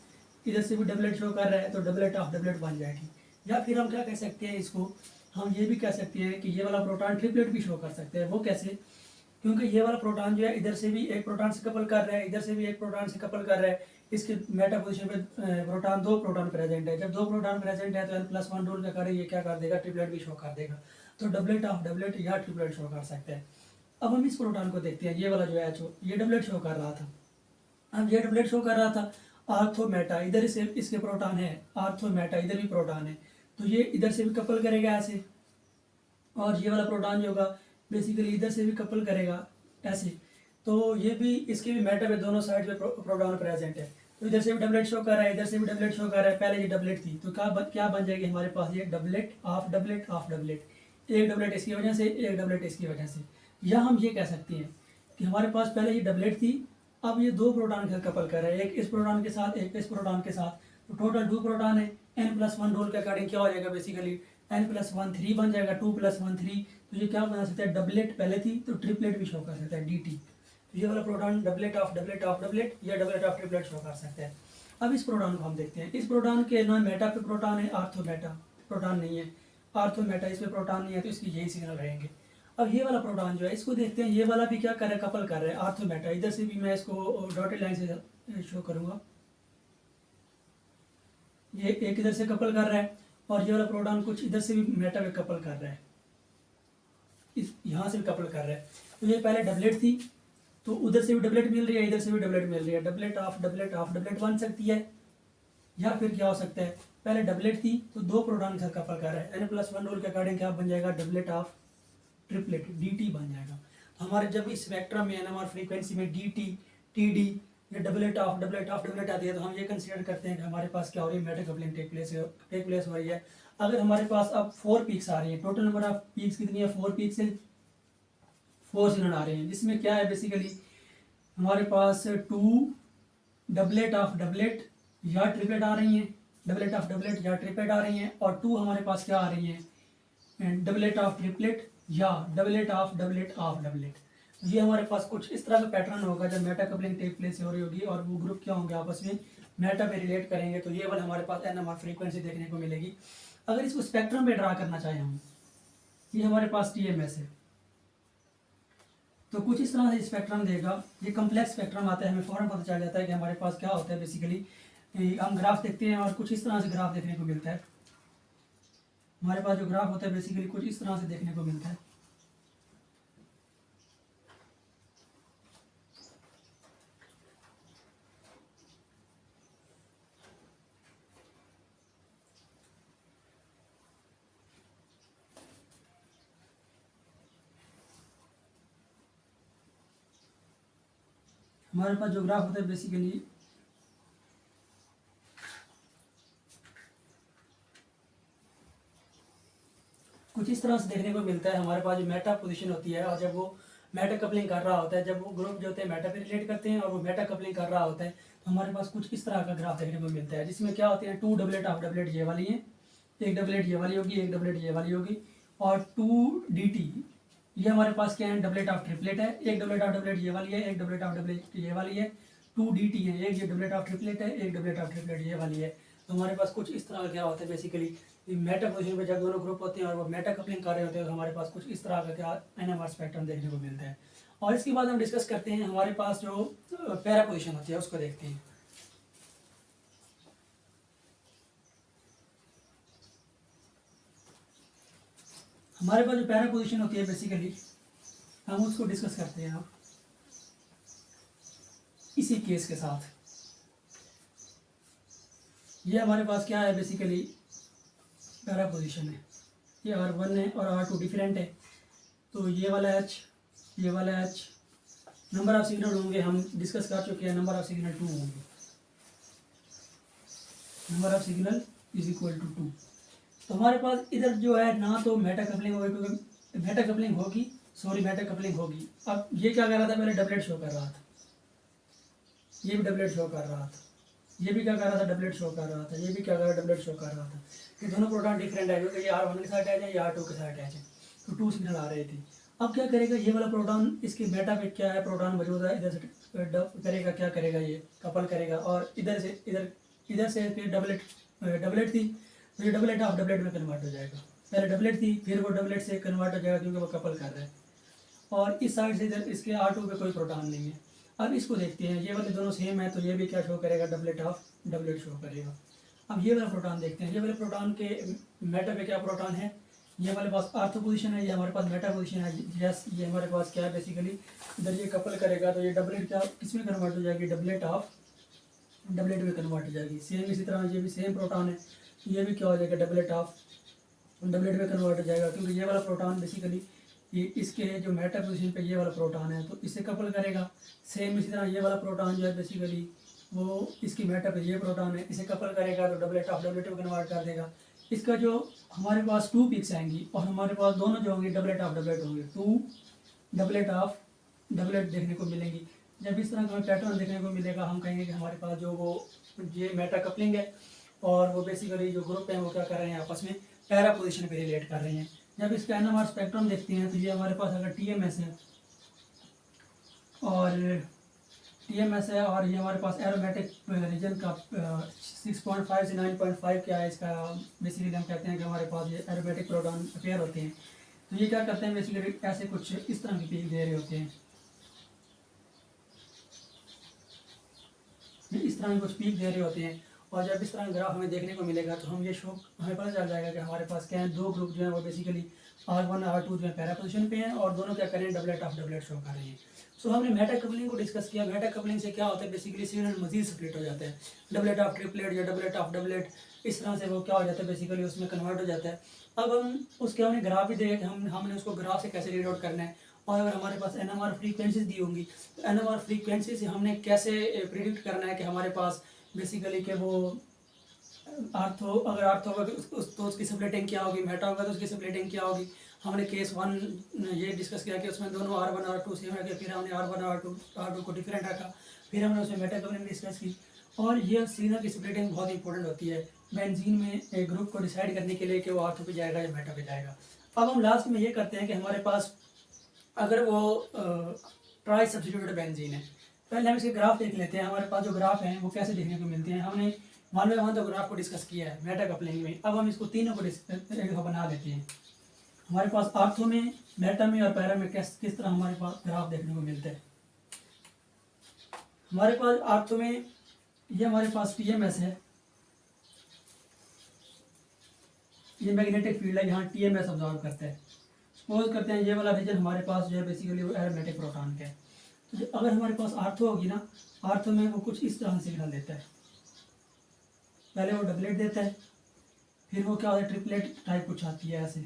इधर से भी डबलेट शो कर रहा है, तो डबलेट ऑफ डबलेट बन जाएगी। या फिर हम क्या कह सकते हैं इसको, हम ये भी कह सकते हैं कि ये वाला प्रोटॉन ट्रिपलेट भी शो कर सकते हैं। वो कैसे, क्योंकि ये वाला प्रोटॉन जो है इधर से भी एक प्रोटॉन से कपल कर रहा है, इधर से भी एक प्रोटॉन से कपल कर रहा है। इसके मेटा पोजीशन पे प्रोटॉन 2 प्रोटॉन प्रेजेंट है। जब 2 प्रोटॉन प्रेजेंट है तो N+1 रूल के अकॉर्डिंग ये क्या कर देगा, ट्रिपलेट भी शो कर देगा। तो डबलेट ऑफ डबलेट या ट्रिपलेट शो कर सकते हैं। अब हम इस प्रोटॉन को देखते हैं, ये वाला जो है HO, ये डबलेट शो कर रहा था। अब ये डबलेट शो कर रहा था, आर्थो मेटा, इधर से इसके प्रोटॉन है, आर्थो मेटा इधर भी प्रोटॉन है, तो ये इधर से भी कपल करेगा ऐसे। और ये वाला प्रोटॉन जो होगा बेसिकली इधर से भी कपल करेगा ऐसे। तो ये भी, इसके भी मेटा पे दोनों साइड पे प्रोटॉन प्रेजेंट है। तो इधर से भी डबलेट शो कर रहा है, इधर से भी डबलेट शो कर रहा है। पहले ये डबलेट थी तो क्या बन जाएगी हमारे पास, ये doublet of doublet of doublet, एक डबलेट इसकी वजह से, एक डबलेट इसकी वजह से। या हम ये कह सकते हैं कि हमारे पास पहले ये डबलेट थी, अब ये 2 प्रोटॉन का कपल कर रहा है, एक इस प्रोटॉन के साथ, एक इस प्रोटॉन के साथ, तो टोटल 2 प्रोटॉन है। N+1 रूल के अकॉर्डिंग क्या हो जाएगा, बेसिकली N+1 3 बन जाएगा, 2+1 3। तो ये क्या बना सकता है, डबलेट पहले थी तो ट्रिपलेट भी शो कर सकता है, DT। तो ये वाला proton doublet of doublet of doublet या डबलेट ऑफ ट्रिपलेट शो कर सकता है। अब इस प्रोटॉन को हम देखते हैं। इस प्रोटॉन के ना मेटा पे प्रोटॉन है, आर्थो मेटा प्रोटॉन नहीं है, आर्थो मेटा इस पे प्रोटॉन नहीं है, तो इसकी यही सिग्नल रहेंगे। अब ये वाला प्रोटॉन जो है इसको देखते हैं, ये वाला भी क्या कर रहा है, कपल कर रहा है, आर्थो मेटा। इधर से भी मैं इसको डॉटेड लाइन से शो करूंगा, ये एक इधर से कपल कर रहा है और ये वाला प्रोटॉन कुछ इधर से भी मेटा पे कपल कर रहा है, इस यहाँ से भी कपल कर रहा है। तो ये पहले डबलेट थी तो उधर से भी डबलेट मिल रही है, इधर से भी डबलेट मिल रही है, डबलेट ऑफ डबलेट बन सकती है। या फिर क्या हो सकता है, पहले डबलेट थी तो 2 प्रोटॉन के साथ कपल कर रहा है, N+1 रूल के अकॉर्डिंग क्या बन जाएगा, डबलेट ऑफ ट्रिपलेट dt बन जाएगा। तो हमारे जब इस स्पेक्ट्रम में NMR फ्रीक्वेंसी में dt TD या डबलेट ऑफ आती है, तो हम ये कंसीडर करते हैं कि हमारे पास क्या हो रही है, मेटा कपलिंग टेक प्लेस हो रही है। अगर हमारे पास अब 4 पीक्स आ रही है, टोटल नंबर ऑफ पीक्स कितनी है, 4 पीक्स है, 4 सिग्नल आ रहे हैं, जिसमें क्या है बेसिकली हमारे पास 2 डबलेट ऑफ डबलेट या ट्रिपलेट आ रही हैं, डबलेट ऑफ डबलेट या ट्रिपलेट आ रही हैं, और 2 हमारे पास क्या आ रही हैं, डबलेट ऑफ ट्रिपलेट या डबलेट ऑफ डबलेट। ये हमारे पास कुछ इस तरह का पैटर्न होगा जब मेटा कपलिंग टेक प्लेस हो रही होगी, और वो ग्रुप क्या होंगे आपस में मेटा पे रिलेट करेंगे, तो ये वाला हमारे पास NMR फ्रीक्वेंसी देखने को मिलेगी। अगर इसको स्पेक्ट्रम पे ड्रा करना चाहें हम, ये हमारे पास TMS है, तो कुछ इस तरह से स्पेक्ट्रम देगा। ये कम्प्लेक्स स्पेक्ट्रम आता है, हमें फौरन पता चल जाता है कि हमारे पास क्या होता है। बेसिकली हम ग्राफ देखते हैं और कुछ इस तरह से ग्राफ देखने को मिलता है। हमारे पास जो ग्राफ होता है बेसिकली कुछ इस तरह से देखने को मिलता है। हमारे पास जो ग्राफ होता है बेसिकली कुछ इस तरह से देखने को मिलता है। हमारे पास जो मेटा पोजीशन होती है, और जब वो मेटा कपलिंग कर रहा होता है, जब वो ग्रुप जो होते हैं मेटा पे रिलेट करते हैं और वो मेटा कपलिंग कर रहा होता है, तो हमारे पास कुछ इस तरह का ग्राफ देखने को मिलता है, जिसमें क्या होते हैं 2 डबलेट ऑफ डबलेट ये वाली है, एक डबलेट ये वाली होगी, एक डबलेट ये वाली होगी, और 2 DT ये हमारे पास क्या है, डबलेट ऑफ ट्रिपलेट है, एक डबलेट ऑफ डबलेट ये वाली है, एक डबलेट ऑफ डबलेट ये वाली है, 2 DT है, एक ये डबलेट ऑफ ट्रिपलेट है, एक डबलेट ऑफ ट्रिपलेट ये वाली है। तो हमारे पास कुछ इस तरह का क्या होता है बेसिकली मेटा पोजीशन पे जब दोनों ग्रुप होते हैं और वो मेटा कपलिंग कर रहे होते हैं, तो हमारे पास कुछ इस तरह का क्या NMR स्पेक्ट्रम देखने को मिलता है। और इसके बाद हम डिस्कस करते हैं हमारे पास जो पैरा पोजीशन होती है उसको देखते हैं। हमारे पास जो पैरा पोजीशन होती है बेसिकली हम उसको डिस्कस करते हैं अब इसी केस के साथ। ये हमारे पास क्या है बेसिकली पैरा पोजीशन है, ये R1 है और R2 डिफरेंट है, तो ये वाला H ये वाला H, नंबर ऑफ सिग्नल होंगे हम डिस्कस कर चुके हैं, नंबर ऑफ सिग्नल 2 होंगे, number of signal is equal to 2। तो हमारे पास इधर जो है ना तो मेटा कपलिंग होगी, क्योंकि मेटा कपलिंग होगी। अब ये क्या कर रहा था, पहले डबलेट शो कर रहा था, ये भी डबलेट शो कर रहा था, ये भी क्या कर रहा था, डबलेट शो कर रहा था, ये भी क्या कर रहा था, डबलेट शो कर रहा था। ये दोनों प्रोटॉन डिफरेंट है, क्योंकि ये R1 के साथ अटैच है, ये R2 के साथ अटैच है, तो 2 सिग्नल आ रहे थे। अब क्या करेगा ये वाला प्रोटॉन, इसके मेटा पे क्या है प्रोटॉन मौजूद है, इधर से करेगा, क्या करेगा ये कपल करेगा, और इधर से फिर डबलेट थी, तो ये डबलेट ऑफ डबलेट में कन्वर्ट हो जाएगा। पहले डबलेट थी, फिर वो डबलेट से कन्वर्ट हो जाएगा क्योंकि वो कपल कर रहा है, और इस साइड से इधर इसके R2 पे कोई प्रोटॉन नहीं है। अब इसको देखते हैं, ये वाले दोनों सेम है, तो ये भी क्या शो करेगा, डबलेट ऑफ डबलेट शो करेगा। अब ये वाला प्रोटॉन देखते हैं, ये वाले प्रोटॉन के मेटा पे क्या प्रोटॉन है, ये हमारे पास ऑर्थो पोजीशन है, ये हमारे पास मेटा पोजीशन है। यस, ये हमारे पास क्या है बेसिकली इधर ये कपल करेगा, तो ये डबलेट क्या किसमें कन्वर्ट हो जाएगी, डबलेट ऑफ डबलेट में कन्वर्ट हो जाएगी। सेम इसी तरह ये भी सेम प्रोटॉन है, ये भी क्या हो जाएगा, डबलेट ऑफ डबलेट में कन्वर्ट हो जाएगा, क्योंकि ये वाला प्रोटॉन बेसिकली ये इसके जो मेटा पोजीशन पे ये वाला प्रोटॉन है, तो इससे कपल करेगा। सेम इसी तरह ये वाला प्रोटॉन जो है बेसिकली वो इसकी मेटा पे ये प्रोटॉन है, इसे कपल करेगा तो डबलेट ऑफ डबलेट में कन्वर्ट कर देगा। इसका जो हमारे पास 2 पिक्स आएंगी और हमारे पास दोनों जो होंगे डबलेट ऑफ डबलेट होंगे, 2 डबलेट ऑफ डबलेट देखने को मिलेंगी। जब इस तरह का पैटर्न देखने को मिलेगा, हम कहेंगे कि हमारे पास जो वो ये मेटा कपलिंग है, और वो बेसिकली जो ग्रुप है वो क्या कर रहे हैं, आपस में पैरा पोजीशन पे रिलेट कर रहे हैं। जब इसका NMR स्पेक्ट्रम देखते हैं, तो ये हमारे पास अगर TMS है और ये हमारे पास एरोमेटिक रीजन का 6.5 से 9.5 क्या है, इसका बेसिकली हम कहते हैं कि हमारे पास ये एरोमेटिक प्रोटॉन अपेयर होते हैं। तो ये क्या करते हैं बेसिकली ऐसे कुछ इस तरह की पीक दे रहे होते हैं, ये इस तरह की कुछ पीक दे रहे होते हैं। और जब इस तरह ग्राफ हमें देखने को मिलेगा, तो हम ये शो हमें पता चल जाएगा कि हमारे पास क्या है, 2 ग्रुप जो है वो बेसिकली R1 R2 जो है पैरा पोजीशन पे हैं और दोनों क्या करें डबलेट ऑफ डबलेट शो कर रहे हैं। सो हमने मेटा कपलिंग को डिस्कस किया। मेटा कपलिंग से क्या होता है, बेसिकली सिग्नल मजीद स्प्लिट हो जाता है, डबलेट ऑफ ट्रिपलेट या डबलेट ऑफ डबलेट, इस तरह से वो क्या हो जाता है बेसिकली उसमें कन्वर्ट हो जाता है। अब हम उसके हमने ग्राफ भी देखे, हमने उसको ग्राफ से कैसे रीड आउट करना है, और अगर हमारे पास NMR फ्रीक्वेंसीज दी होंगी तो NMR फ्रीक्वेंसी से हमने कैसे प्रिडिक्ट करना है कि हमारे पास बेसिकली कि वो आर्थो, अगर आर्थो होगा तो उसकी स्प्लिटिंग क्या होगी, मेटा होगा तो उसकी स्प्लिटिंग क्या होगी। हमने केस 1 ये डिस्कस किया कि उसमें दोनों R1 R2 सेम रखे, फिर हमने R1 R2 को डिफरेंट रखा, फिर हमने उसमें मेटा कपलिंग डिस्कस की। और ये सिग्नल की स्प्लिटिंग बहुत इंपॉर्टेंट होती है बेंजीन में एक ग्रुप को डिसाइड करने के लिए कि वो आर्थो पे जाएगा या मेटा पे जाएगा। अब हम लास्ट में ये करते हैं कि हमारे पास अगर वो ट्राई सब्स्टिट्यूटेड बेंजीन है, पहले हम इसके ग्राफ देख लेते हैं। हमारे पास जो ग्राफ हैं वो कैसे देखने को मिलते हैं। हमने 1 बाय 1 तो ग्राफ को डिस्कस किया है मेटा कपलिंग में। अब हम इसको तीनों को एक दफ़ा बना लेते हैं। हमारे पास आर्थो में, मेटा में और पैरा में किस तरह हमारे पास ग्राफ देखने को मिलता है। हमारे पास आर्थो में ये हमारे पास TMS है, ये मैग्नेटिक फील्ड है, यहाँ TMS ऑब्जर्व करता है। सपोज करते हैं ये वाला रीजन हमारे पास जो है बेसिकली वो एरोमेटिक प्रोटॉन का है। तो अगर हमारे पास आर्थो होगी ना, आर्थो में वो कुछ इस तरह सिग्नल देता है। पहले वो डबलेट देता है, फिर वो क्या होता है ट्रिपलेट टाइप कुछ आती है ऐसे,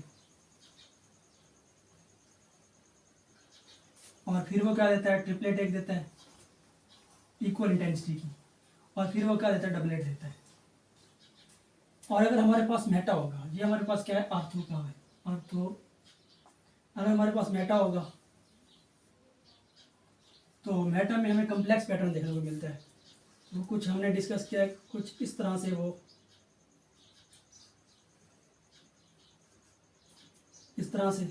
और फिर वो क्या देता है ट्रिपलेट एक देता है इक्वल इंटेंसिटी की, और फिर वो क्या देता है डबलेट देता है। और अगर हमारे पास मेटा होगा, ये हमारे पास क्या है आर्थो का है, आर्थो अगर हमारे पास मेटा होगा तो मेटा में हमें कम्प्लेक्स पैटर्न देखने को मिलता है। वो कुछ हमने डिस्कस किया है, कुछ इस तरह से, वो इस तरह से,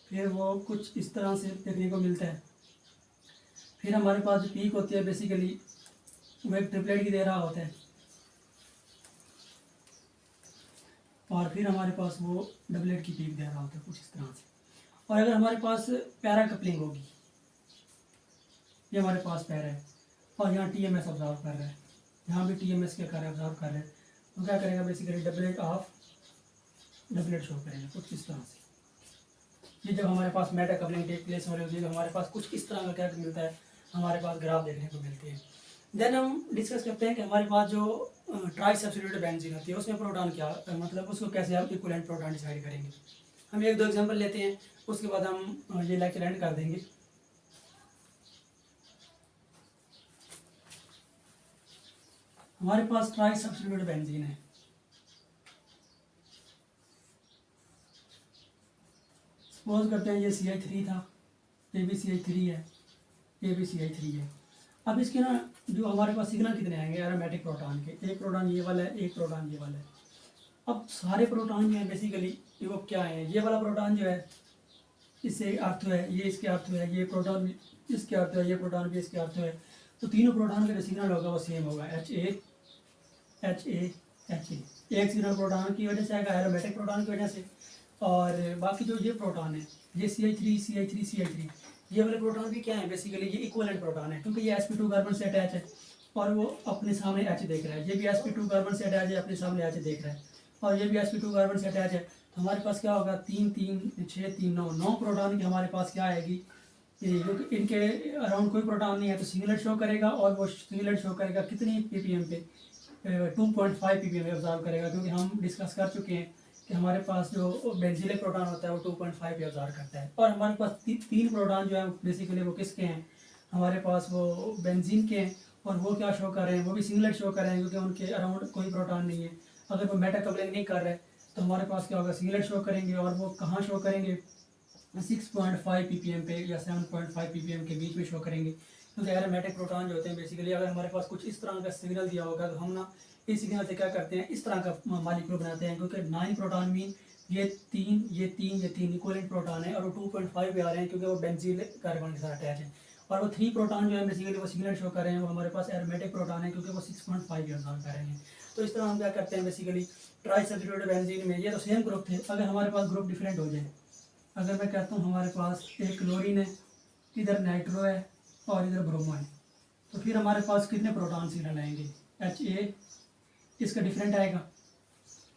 फिर वो कुछ इस तरह से देखने को मिलता है। फिर हमारे पास जो पीक होती है बेसिकली वो एक ट्रिपलेट की दे रहा होता है, और फिर हमारे पास वो डबलेट की पीक दे रहा होता है कुछ इस तरह से। और अगर हमारे पास पैरा कपलिंग होगी, ये हमारे पास पैरा है और यहाँ TMS ऑब्जर्व कर रहा है, यहाँ भी TMS क्या कर रहा है ऑब्जर्व कर रहा है, तो क्या करेगा basically doublet of doublet show करेगा कुछ इस तरह से। ये जब हमारे पास मेटा कपलिंग टेक प्लेस हो रही होती है तो हमारे पास कुछ इस तरह का क्या मिलता है, हमारे पास ग्राफ देखने को मिलती है। देन हम डिस्कस करते हैं कि हमारे पास जो ट्राई सब्स्टिट्यूटेड बेंजीन होती है उसमें प्रोटॉन क्या मतलब उसको कैसे हम इक्विवेलेंट प्रोटॉन डिसाइड करेंगे। हम एक दो एग्जांपल लेते हैं, उसके बाद हम ये लेक्चर एंड कर देंगे। हमारे पास ट्राई सब्स्टिट्यूटेड बेंजीन है, सपोज करते हैं ये CH3 था, ये भी CH3 है, ये भी CH3 है। अब इसके ना जो हमारे पास सिग्नल कितने आएंगे एरोमेटिक प्रोटॉन के, एक प्रोटॉन ये वाला है, एक प्रोटॉन ये वाला है। अब सारे प्रोटॉन जो है बेसिकली वो क्या है, ये वाला प्रोटॉन जो है इससे आर्थो है, ये इसके आर्थो है, ये प्रोटॉन भी इसके आर्थो है, ये प्रोटॉन भी इसके आर्थो है। तो तीनों प्रोटॉन का जो सिग्नल होगा वो सेम होगा, HA HA HA। एक सिग्नल प्रोटॉन की वजह से आएगा एरोमेटिक प्रोटॉन की वजह से, और बाकी जो ये प्रोटॉन है ये CH3 ये वाले प्रोटॉन भी क्या है बेसिकली ये इक्विवेलेंट प्रोटॉन है, क्योंकि ये sp2 कार्बन से अटैच है और वो अपने सामने H देख रहा है, ये भी sp2 कार्बन से अटैच है अपने सामने H देख रहा है, और ये भी sp2 कार्बन से अटैच है। तो हमारे पास क्या होगा 3 3 6 3 9 9 प्रोटॉन की हमारे पास क्या आएगी, क्योंकि इनके अराउंड कोई प्रोटॉन नहीं है तो सिंगलेट शो करेगा, और वो सिंगलेट शो करेगा कितनी ppm पे 2.5 ppm ऑब्जर्व करेगा, क्योंकि हम डिस्कस कर चुके हैं कि हमारे पास जो बेंजीलिक प्रोटॉन होता है वो 2.5 पे ऑब्जर्व करता है। और हमारे पास तीन प्रोटॉन जो है बेसिकली वो किसके हैं, हमारे पास वो बेंजीन के हैं, और वो क्या शो कर रहे हैं, वो भी सिंगलेट शो कर रहे हैं क्योंकि उनके अराउंड कोई प्रोटॉन नहीं है। अगर वो मेटा कपलिंग नहीं कर रहे तो हमारे पास क्या होगा सिंगलेट शो करेंगे, और वो कहाँ शो करेंगे 6.5 ppm पे या 7.5 ppm के बीच में शो करेंगे, क्योंकि एरोमेटिक प्रोटॉन जो होते हैं बेसिकली अगर हमारे पास कुछ इस तरह का सिग्नल दिया होगा तो हम ना इस सिग्नल से क्या करते हैं इस तरह का मॉलिक्यूल बनाते हैं, क्योंकि 9 प्रोटॉन मीन ये तीन इक्विवेलेंट प्रोटॉन है, और वो 2.5 पे आ रहे हैं क्योंकि वो बेंजीन कार्बन के साथ अटैच है। और वो 3 प्रोटॉन जो है बेसिकली वो सिग्नल शो कर रहे हैं, वो हमारे पास एरोमेटिक प्रोटॉन है क्योंकि वो 6.5 पे ऑब्जर्व कर रहे हैं। तो इस तरह हम क्या करते हैं बेसिकली ट्राई सब्स्टिट्यूटेड बेंजीन में ये तो सेम ग्रुप थे, अगर हमारे पास ग्रुप डिफरेंट हो जाए, अगर मैं कहता हूँ हमारे पास एक क्लोरीन है, इधर नाइट्रो है और इधर ब्रोमो है, तो फिर हमारे पास कितने प्रोटॉन सिग्नल आएंगे HA, इसका डिफरेंट आएगा,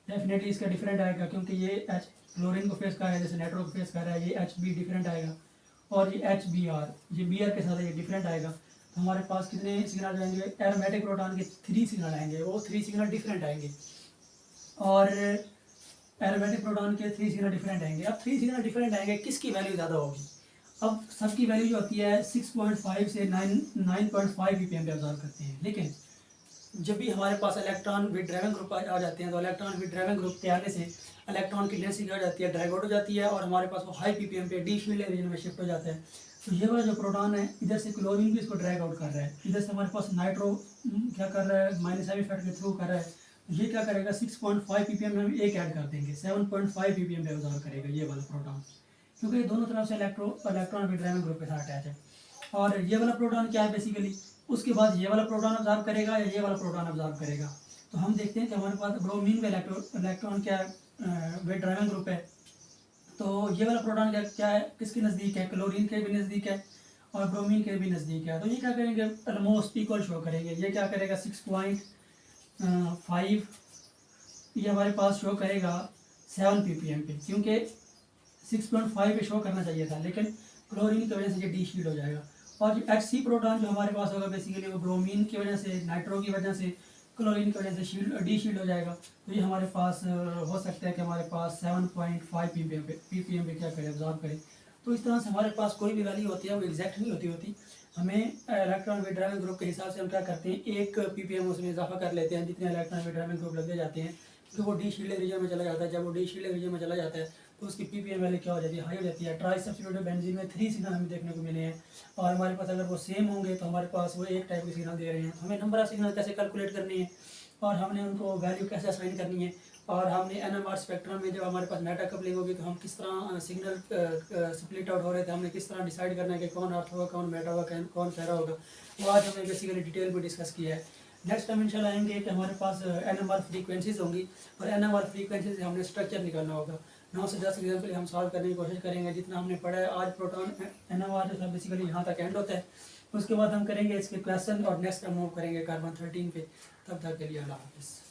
डेफिनेटली इसका डिफरेंट आएगा क्योंकि ये क्लोरीन को फेस कर रहा है, जैसे नाइट्रो को फेस कर रहा है, ये HB डिफरेंट आएगा, और ये HBr, ये Br के साथ ये डिफरेंट आएगा। तो हमारे पास कितने सिग्नल आएंगे, एरोमेटिक प्रोटॉन के 3 सिग्नल आएंगे, वो 3 सिग्नल डिफरेंट आएंगे, और एरोमेटिक प्रोटॉन के 3 सिग्नल डिफरेंट आएंगे। अब 3 सिग्नल डिफरेंट आएंगे, किसकी वैल्यू ज़्यादा होगी? अब सबकी वैल्यू जो होती है 6.5 से 9.5 ppm पे ऑब्जर्व करते हैं, लेकिन जब भी हमारे पास इलेक्ट्रॉन विद ड्राइविंग ग्रुप आ जाते हैं, तो इलेक्ट्रॉन विद ड्राइविंग ग्रुप के आने से इलेक्ट्रॉन की डेंसिटी क्या हो जाती है, ड्राइव आउट हो जाती है, और हमारे पास वो हाई ppm पे डी फील्ड रीजन में शिफ्ट हो जाता है। तो ये वाला जो प्रोटॉन है, इधर से क्लोरीन भी इसको ड्रैग आउट कर रहा है, इधर से हमारे पास नाइट्रो क्या कर रहा है, माइनस आई इफेक्ट के थ्रू कर रहा है। तो ये क्या करेगा, 6.5 ppm में हम एक ऐड कर देंगे, 7.5 ppm पे ऑब्जर्व करेगा ये वाला प्रोटॉन, क्योंकि दोनों तरफ से इलेक्ट्रॉन विद ड्राइविंग ग्रुप के साथ अटैच है। और ये वाला प्रोटॉन क्या है बेसिकली, उसके बाद ये वाला प्रोटॉन ऑब्जर्व करेगा या ये वाला प्रोटॉन ऑब्जर्व करेगा। तो हम देखते हैं कि हमारे पास ब्रोमीन का इलेक्ट्रॉन क्या विद ड्राइविंग ग्रुप है, तो ये वाला प्रोटॉन क्या है, किसके नज़दीक है, क्लोरीन के भी नज़दीक है और ब्रोमीन के भी नज़दीक है। तो ये क्या करेंगे, ऑलमोस्ट इक्वल शो करेंगे। ये क्या करेगा 6.5, ये हमारे पास शो करेगा 7 ppm पे, क्योंकि 6.5 पे शो करना चाहिए था, लेकिन क्लोरीन की वजह से ये डी शील्ड हो जाएगा। और जो HC प्रोटॉन जो हमारे पास होगा बेसिकली, वो ब्रोमीन की वजह से, नाइट्रो की वजह से, क्लोरीन की वजह से डी शील्ड हो जाएगा। तो ये हमारे पास हो सकता है कि हमारे पास 7.5 ppm पे क्या करे, ऑब्जर्व करे। तो इस तरह से हमारे पास कोई भी वैल्यू होती है वो एग्जैक्ट नहीं होती। हमें इलेक्ट्रॉन विद ड्राइविंग ग्रुप के हिसाब से हम क्या करते हैं, 1 ppm उसमें इजाफा कर लेते हैं, जितने इलेक्ट्रॉन विद ड्राइविंग ग्रुप लगे जाते हैं, तो वो डी शील्ड रीजन में चला जाता है। जब वो डी शील्ड रीजन में चला जाता है तो उसकी ppm वैल्यू क्या हो जाती है, हाई हो जाती है। ट्राई सब्स्टिट्यूटेड बेंजीन में 3 सिग्नल हमें देखने को मिले हैं, और हमारे पास अगर वो सेम होंगे तो हमारे पास वो एक टाइप के सिग्नल दे रहे हैं। हमें नंबर ऑफ सिग्नल कैसे कैलकुलेट करनी है, और हमने उनको वैल्यू कैसे असाइन करनी है, और हमने NMR स्पेक्ट्रम में जब हमारे पास मेटा कपलिंग होगी तो हम किस तरह सिग्नल स्प्लिट आउट हो रहे थे, हमने किस तरह डिसाइड करना है कि कौन अर्थ होगा, कौन मेटा होगा, कौन पैरा होगा, वो आज हमने बेसिकली डिटेल में डिस्कस किया है। नेक्स्ट टाइम इंशाल्लाह आएंगे कि हमारे पास NMR फ्रीक्वेंसीज होंगी, और NMR फ्रीक्वेंसी से हमने स्ट्रक्चर निकालना होगा। 9 से 10 एग्जाम्पल हम सॉल्व करने की कोशिश करेंगे जितना हमने पढ़ा है आज। प्रोटॉन NMR जो था बेसिकली यहाँ तक एंड होता है, उसके बाद हम करेंगे इसके क्वेश्चन, और नेक्स्ट हम मूव करेंगे कार्बन 13 पे। तब तक के लिए अल्लाह हाफिज़।